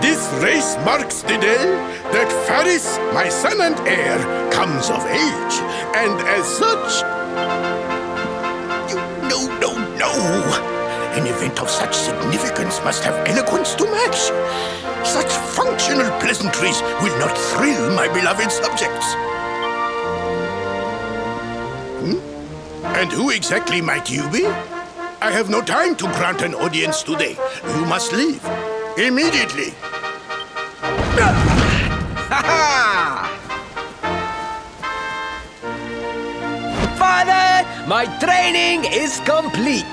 This race marks the day that Faris, my son and heir, comes of age. And as such... No. An event of such significance must have eloquence to match. Such functional pleasantries will not thrill my beloved subjects. And who exactly might you be? I have no time to grant an audience today. You must leave. Immediately. Father, my training is complete.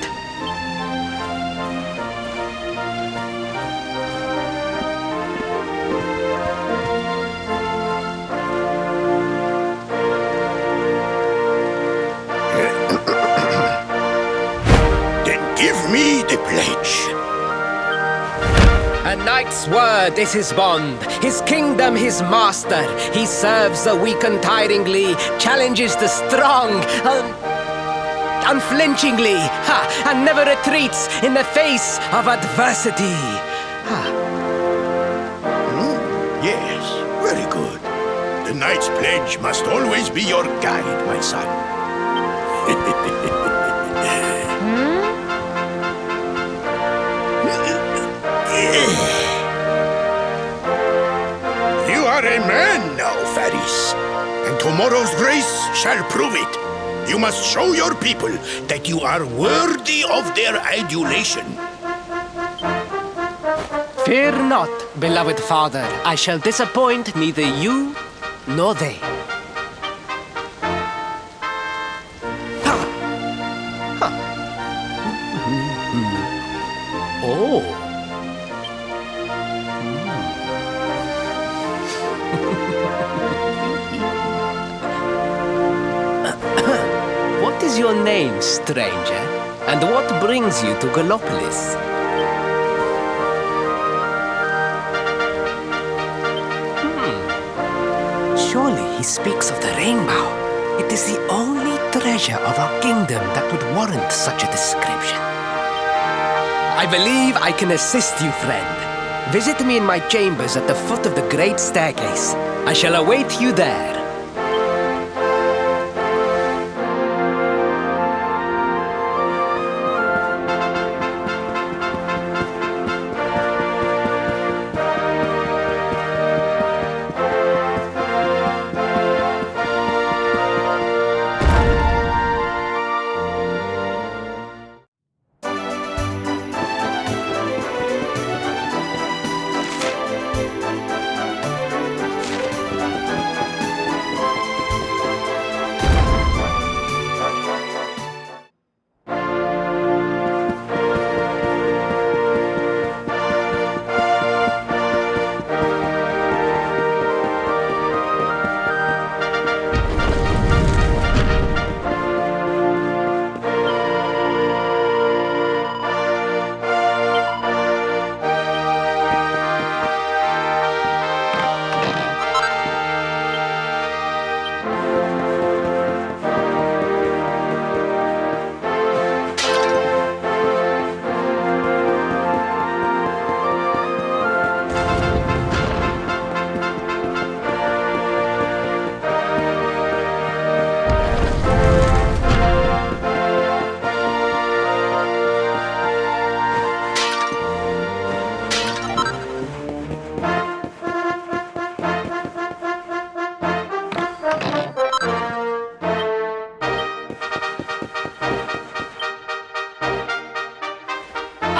Give me the pledge. A knight's word is his bond, his kingdom his master. He serves the weak untiringly, challenges the strong unflinchingly, and never retreats in the face of adversity. Yes, very good. The knight's pledge must always be your guide, my son. You are a man now, Faris, and tomorrow's race shall prove it. You must show your people that you are worthy of their adulation. Fear not, beloved father. I shall disappoint neither you nor they. Oh. What is your name, stranger? And what brings you to Gallopolis? Surely he speaks of the rainbow. It is the only treasure of our kingdom that would warrant such a description. I believe I can assist you, friend. Visit me in my chambers at the foot of the great staircase. I shall await you there.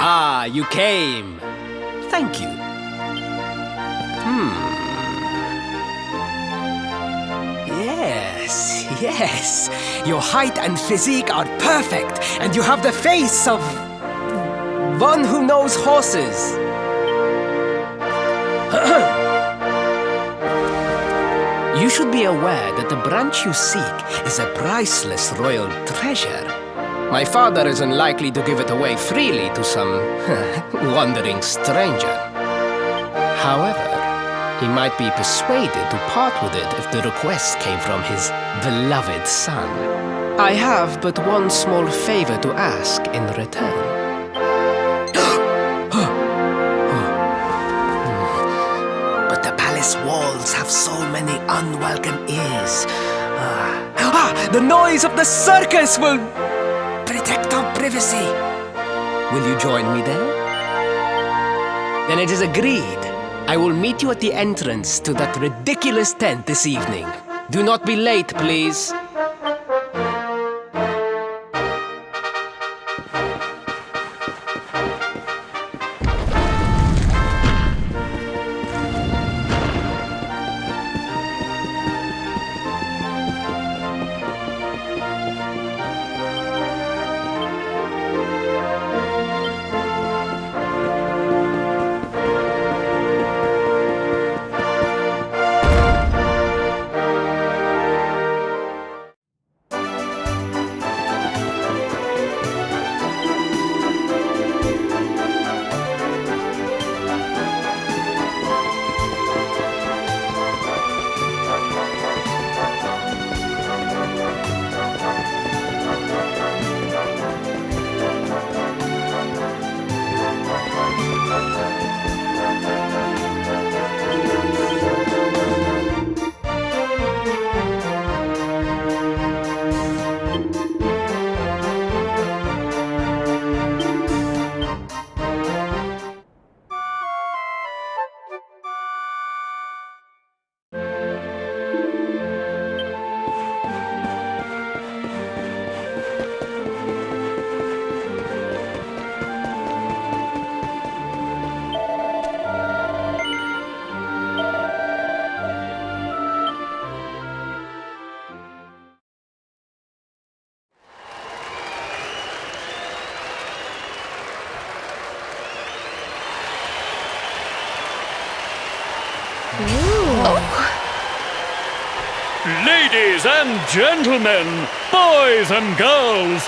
Ah, you came. Thank you. Yes. Your height and physique are perfect, and you have the face of one who knows horses. You should be aware that the branch you seek is a priceless royal treasure. My father is unlikely to give it away freely to some wandering stranger. However, he might be persuaded to part with it if the request came from his beloved son. I have but one small favor to ask in return. things have so many unwelcome ears. The noise of the circus will... Protect our privacy. Will you join me there? Then it is agreed. I will meet you at the entrance to that ridiculous tent this evening. Do not be late, please. Ladies and gentlemen, boys and girls,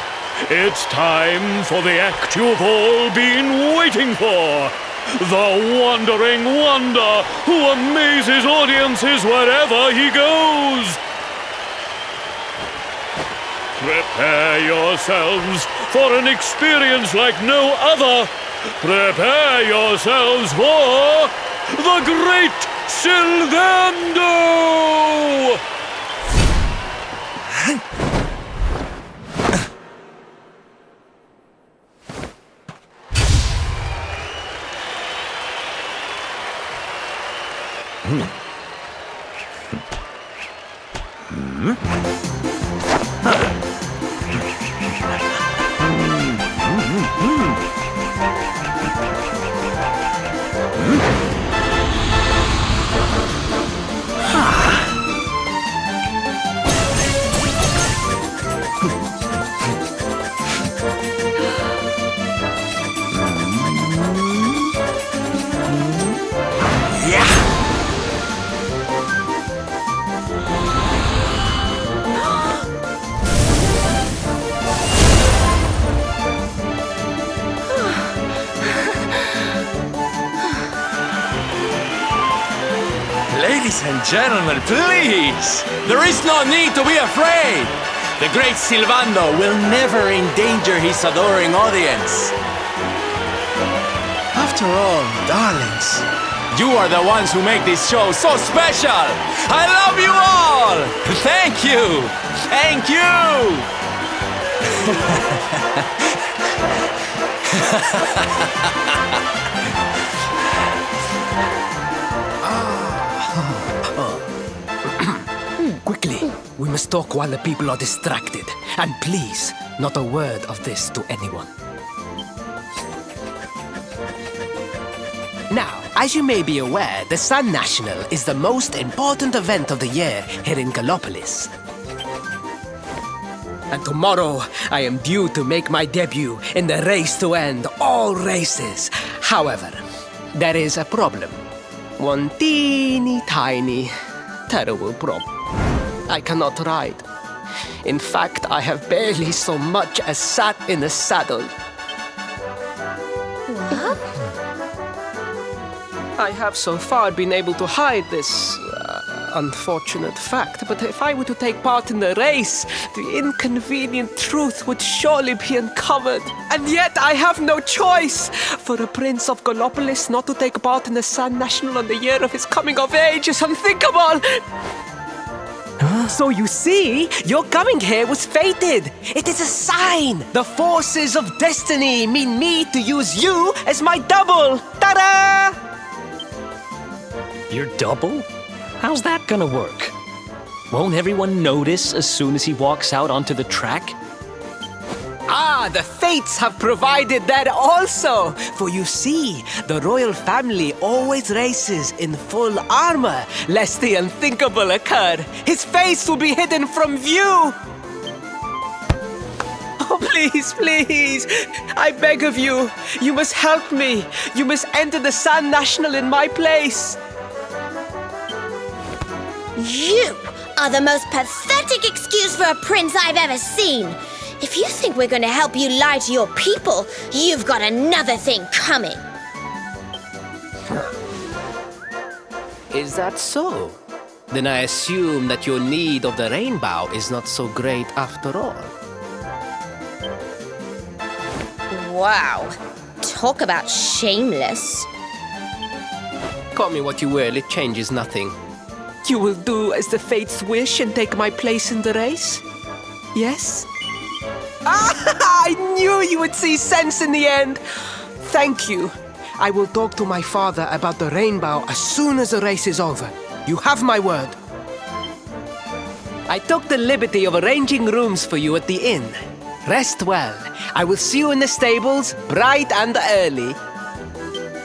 it's time for the act you've all been waiting for. The Wandering Wonder, who amazes audiences wherever he goes. Prepare yourselves for an experience like no other. Prepare yourselves for the Great Sylvando! Ladies and gentlemen, please! There is no need to be afraid! The great Sylvando will never endanger his adoring audience. After all, darlings, you are the ones who make this show so special! I love you all! Thank you! Thank you! Quickly, we must talk while the people are distracted. And please, not a word of this to anyone. Now, as you may be aware, the Sun National is the most important event of the year here in Gallopolis. And tomorrow, I am due to make my debut in the race to end all races. However, there is a problem. One teeny tiny, terrible problem. I cannot ride. In fact, I have barely so much as sat in the saddle. What? I have so far been able to hide this unfortunate fact, but if I were to take part in the race, the inconvenient truth would surely be uncovered. And yet I have no choice. For a prince of Gallopolis not to take part in the Sun National on the year of his coming of age is unthinkable. So you see, your coming here was fated. It is a sign. The forces of destiny mean me to use you as my double. Ta-da! Your double? How's that gonna work? Won't everyone notice as soon as he walks out onto the track? Ah, the fates have provided that also. For you see, the royal family always races in full armor, lest the unthinkable occur. His face will be hidden from view. Oh, please, please, I beg of you, you must help me. You must enter the Sun National in my place. You are the most pathetic excuse for a prince I've ever seen. If you think we're going to help you lie to your people, you've got another thing coming. Is that so? Then I assume that your need of the rainbow is not so great after all. Wow. Talk about shameless. Call me what you will, it changes nothing. You will do as the fates wish and take my place in the race? Yes? I knew you would see sense in the end. Thank you. I will talk to my father about the rainbow as soon as the race is over. You have my word. I took the liberty of arranging rooms for you at the inn. Rest well. I will see you in the stables, bright and early.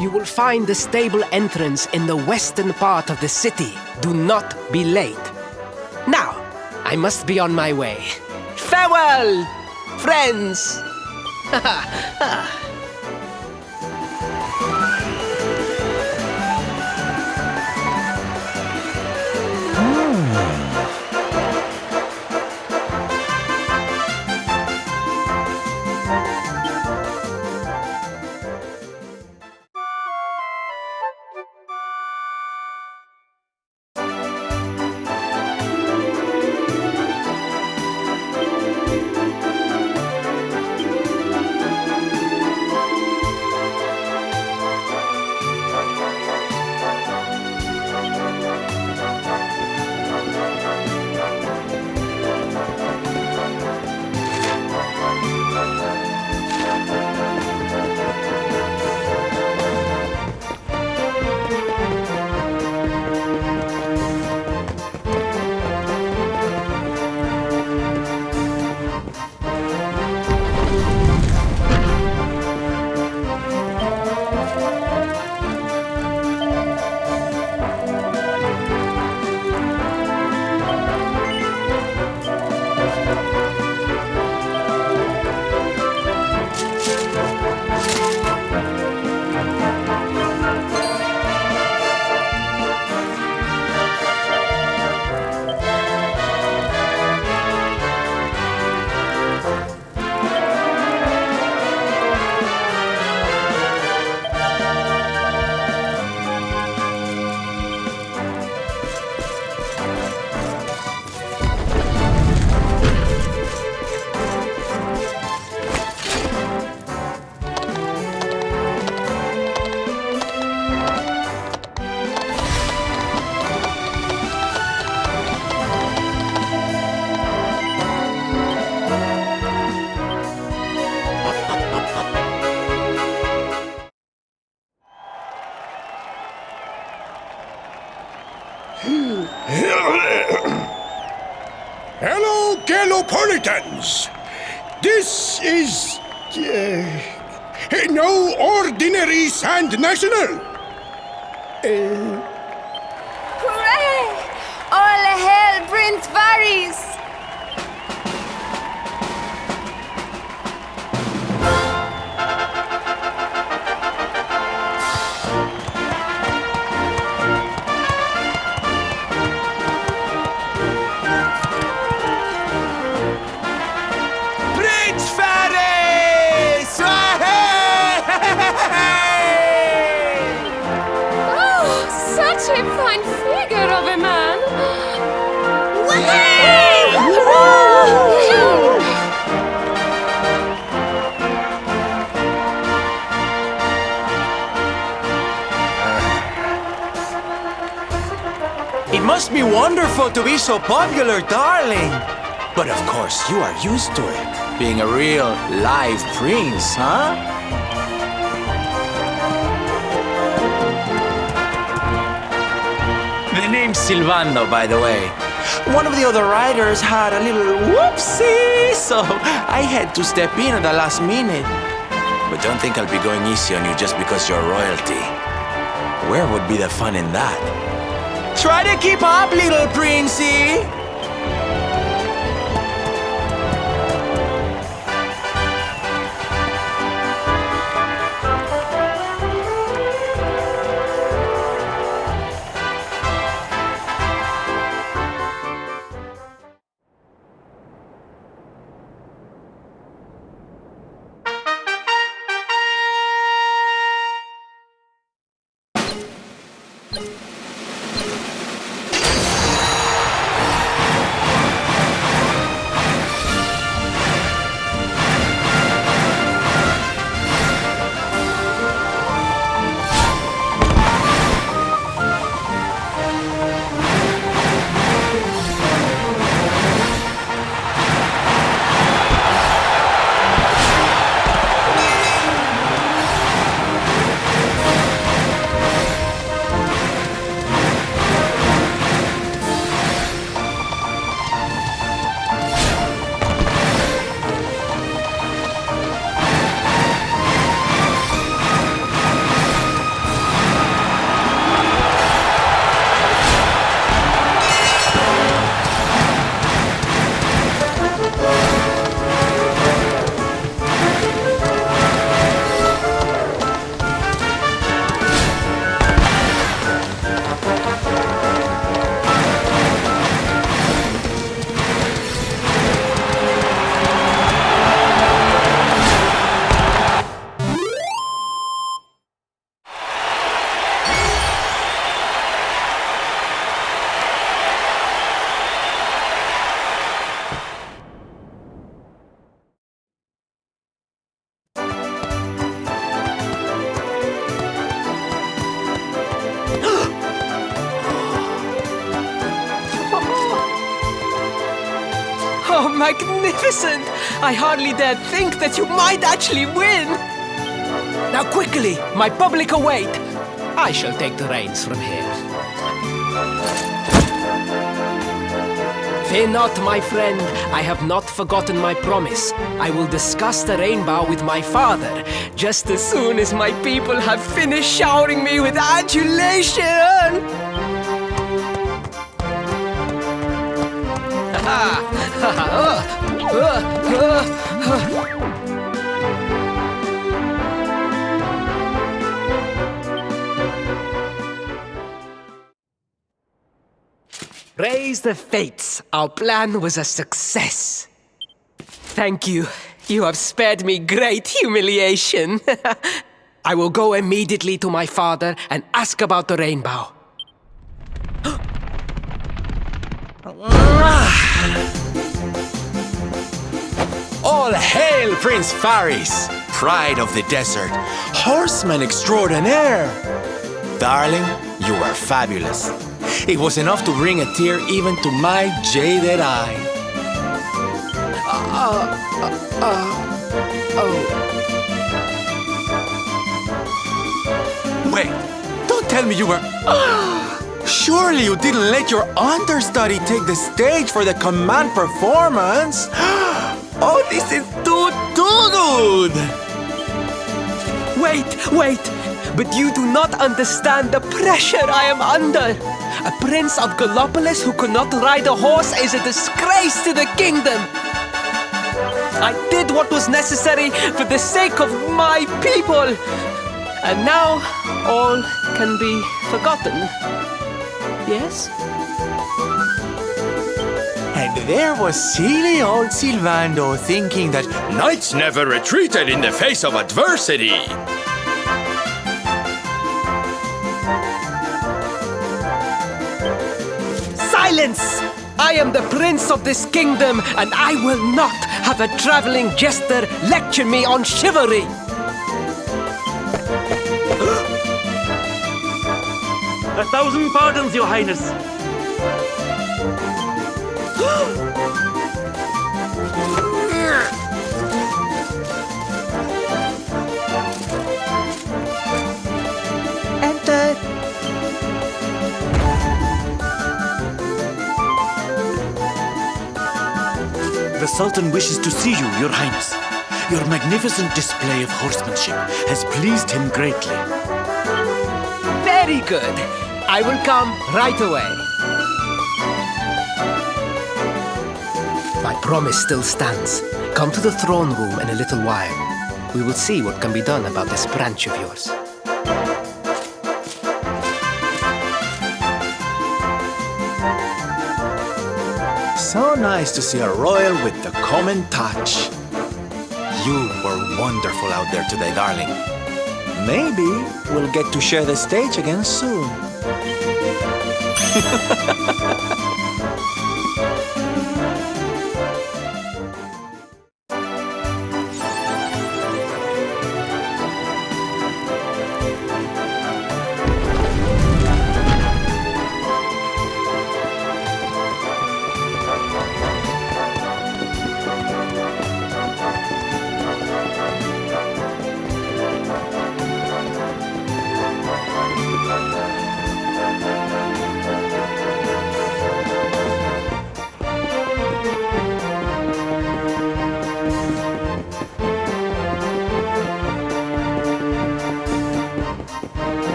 You will find the stable entrance in the western part of the city. Do not be late. Now, I must be on my way. Farewell, friends! Hello, Gallopolitans! This is... no ordinary Sand National! Hooray! All hail Prince Varys! What a fine figure of a man! It must be wonderful to be so popular, darling. But of course, you are used to it. Being a real live prince, huh? The name's Silvando, by the way. One of the other riders had a little whoopsie, so I had to step in at the last minute. But don't think I'll be going easy on you just because you're royalty. Where would be the fun in that? Try to keep up, little princey! Oh, magnificent! I hardly dared think that you might actually win! Now quickly, my public await! I shall take the reins from here. Fear not, my friend. I have not forgotten my promise. I will discuss the rainbow with my father, just as soon as my people have finished showering me with adulation! Praise the fates, our plan was a success. Thank you. You have spared me great humiliation. I will go immediately to my father and ask about the rainbow. All hail Prince Faris, pride of the desert, horseman extraordinaire. Darling, you are fabulous. It was enough to bring a tear even to my jaded eye. Wait, don't tell me you were... Surely you didn't let your understudy take the stage for the command performance? Oh, this is too good! Wait! But you do not understand the pressure I am under. A prince of Gallopolis who could not ride a horse is a disgrace to the kingdom. I did what was necessary for the sake of my people. And now all can be forgotten. Yes? And there was silly old Silvando thinking that knights never retreated in the face of adversity. Silence! I am the prince of this kingdom, and I will not have a traveling jester lecture me on chivalry! 1,000 pardons, Your Highness. Enter. The Sultan wishes to see you, Your Highness. Your magnificent display of horsemanship has pleased him greatly. Very good. I will come right away. My promise still stands. Come to the throne room in a little while. We will see what can be done about this branch of yours. So nice to see a royal with the common touch. You were wonderful out there today, darling. Maybe we'll get to share the stage again soon.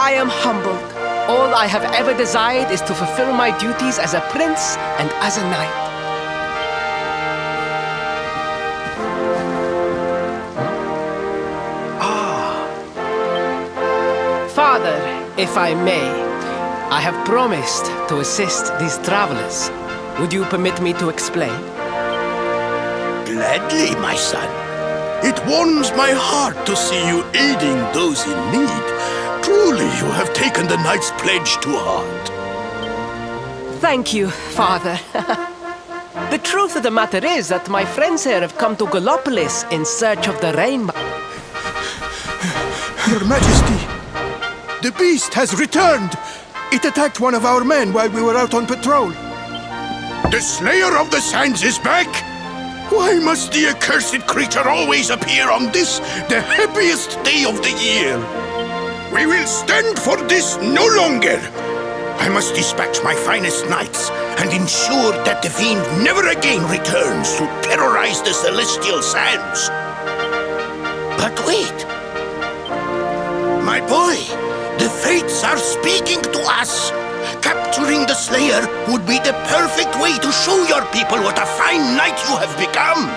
I am humbled. All I have ever desired is to fulfill my duties as a prince and as a knight. Father, if I may, I have promised to assist these travelers. Would you permit me to explain? Gladly, my son. It warms my heart to see you aiding those in need. Truly, you have taken the knight's pledge to heart. Thank you, Father. The truth of the matter is that my friends here have come to Gallopolis in search of the rainbow. Your Majesty, the beast has returned. It attacked one of our men while we were out on patrol. The Slayer of the Sands is back? Why must the accursed creature always appear on this, the happiest day of the year? We will stand for this no longer. I must dispatch my finest knights and ensure that the fiend never again returns to terrorize the celestial sands. But wait. My boy, the fates are speaking to us. Capturing the Slayer would be the perfect way to show your people what a fine knight you have become.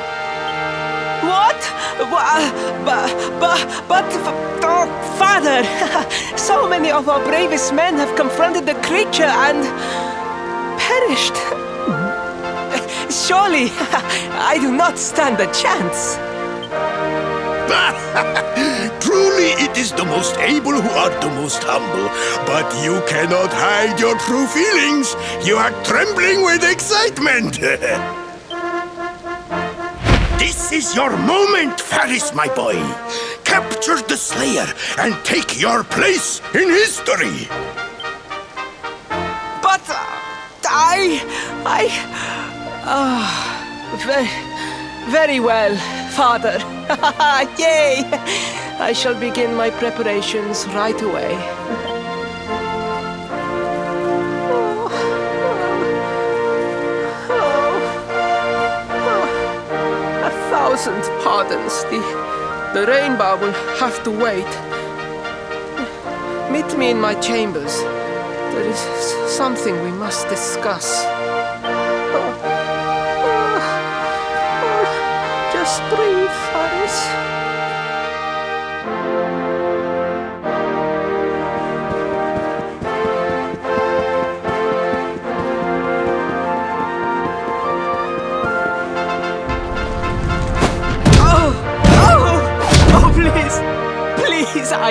What? Oh, Father, so many of our bravest men have confronted the creature and perished. Surely, I do not stand a chance. Truly, it is the most able who are the most humble. But you cannot hide your true feelings. You are trembling with excitement. This is your moment, Faris, my boy. Capture the Slayer and take your place in history. But very well, Father. Yay! I shall begin my preparations right away. A thousand pardons. The rainbow will have to wait. Meet me in my chambers. There is something we must discuss. Just breathe, Faris.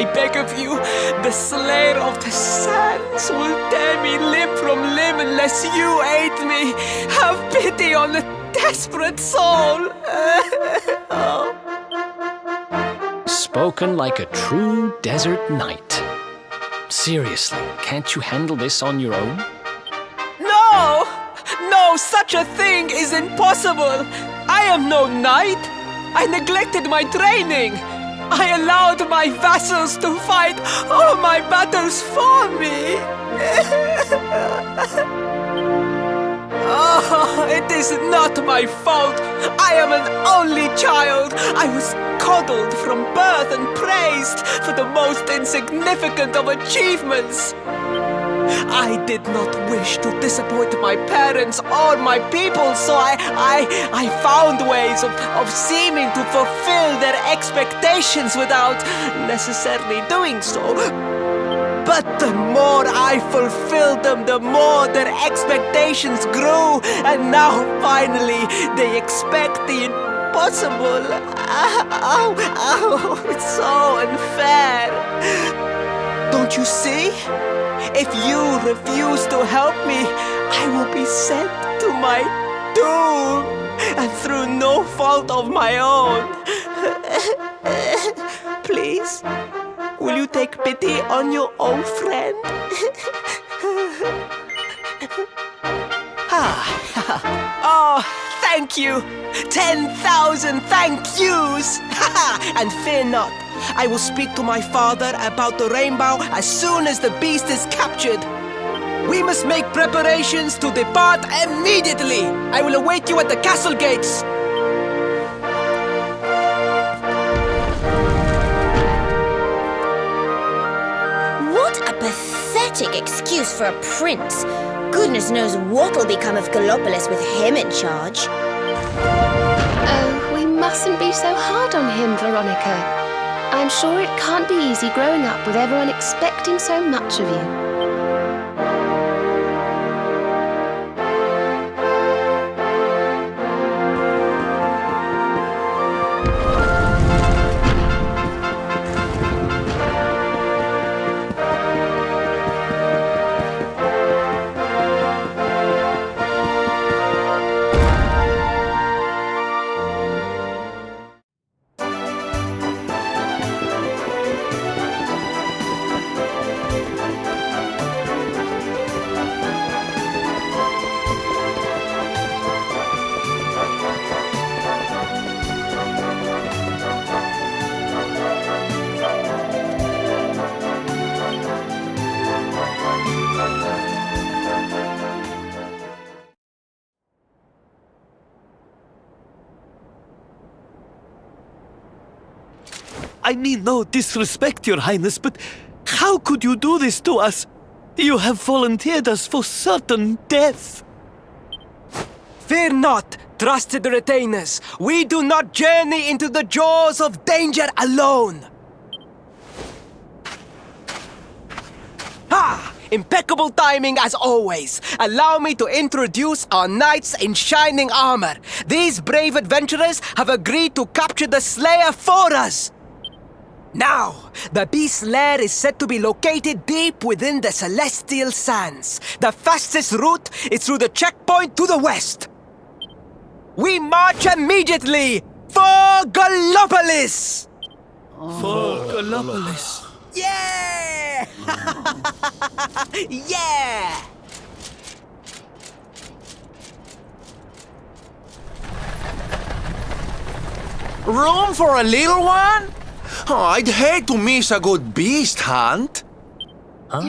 I beg of you. The Slayer of the Sands will tear me limb from limb unless you aid me. Have pity on the desperate soul. Oh. Spoken like a true desert knight. Seriously, can't you handle this on your own? No! No, such a thing is impossible! I am no knight! I neglected my training! I allowed my vassals to fight all my battles for me! Oh, it is not my fault! I am an only child! I was coddled from birth and praised for the most insignificant of achievements! I did not wish to disappoint my parents or my people, so I found ways of seeming to fulfill their expectations without necessarily doing so. But the more I fulfilled them, the more their expectations grew, and now finally they expect the impossible. Ow, it's so unfair. Don't you see? If you refuse to help me, I will be sent to my doom, and through no fault of my own. Please, will you take pity on your old friend? Oh, thank you! 10,000 thank yous! And fear not. I will speak to my father about the rainbow as soon as the beast is captured. We must make preparations to depart immediately. I will await you at the castle gates. What a pathetic excuse for a prince. Goodness knows what'll become of Gallopolis with him in charge. Oh, we mustn't be so hard on him, Veronica. I'm sure it can't be easy growing up with everyone expecting so much of you. I mean no disrespect, Your Highness, but how could you do this to us? You have volunteered us for certain death. Fear not, trusted retainers. We do not journey into the jaws of danger alone. Ha! Impeccable timing as always. Allow me to introduce our knights in shining armor. These brave adventurers have agreed to capture the Slayer for us. Now, the Beast's lair is said to be located deep within the Celestial Sands. The fastest route is through the checkpoint to the west. We march immediately for Gallopolis! For Gallopolis. Yeah! Yeah! Room for a little one? Oh, I'd hate to miss a good beast hunt. Huh?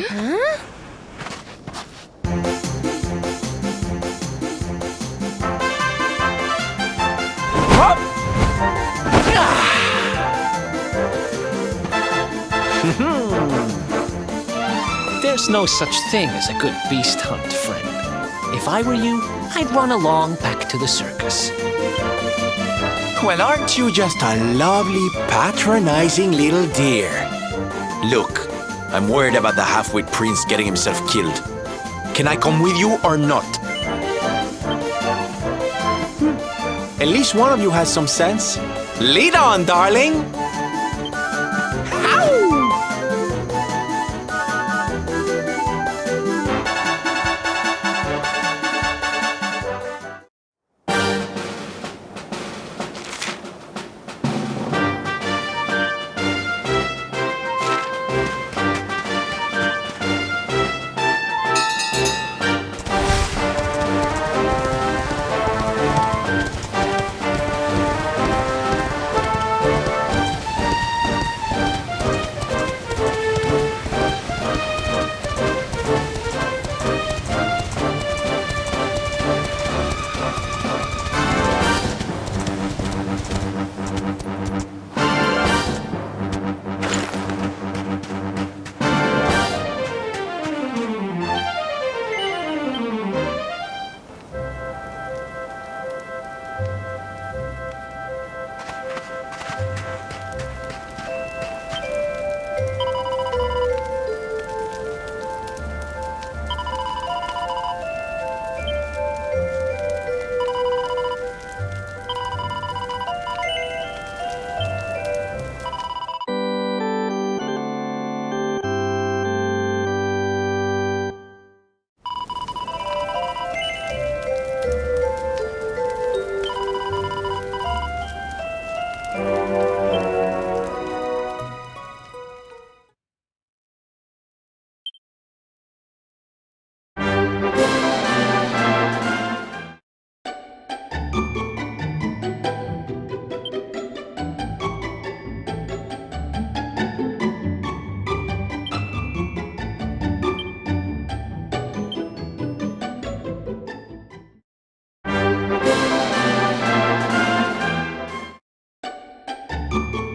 There's no such thing as a good beast hunt, friend. If I were you, I'd run along back to the circus. Well, aren't you just a lovely, patronizing little dear? Look, I'm worried about the half-wit prince getting himself killed. Can I come with you or not? At least one of you has some sense. Lead on, darling! Ow! Huh?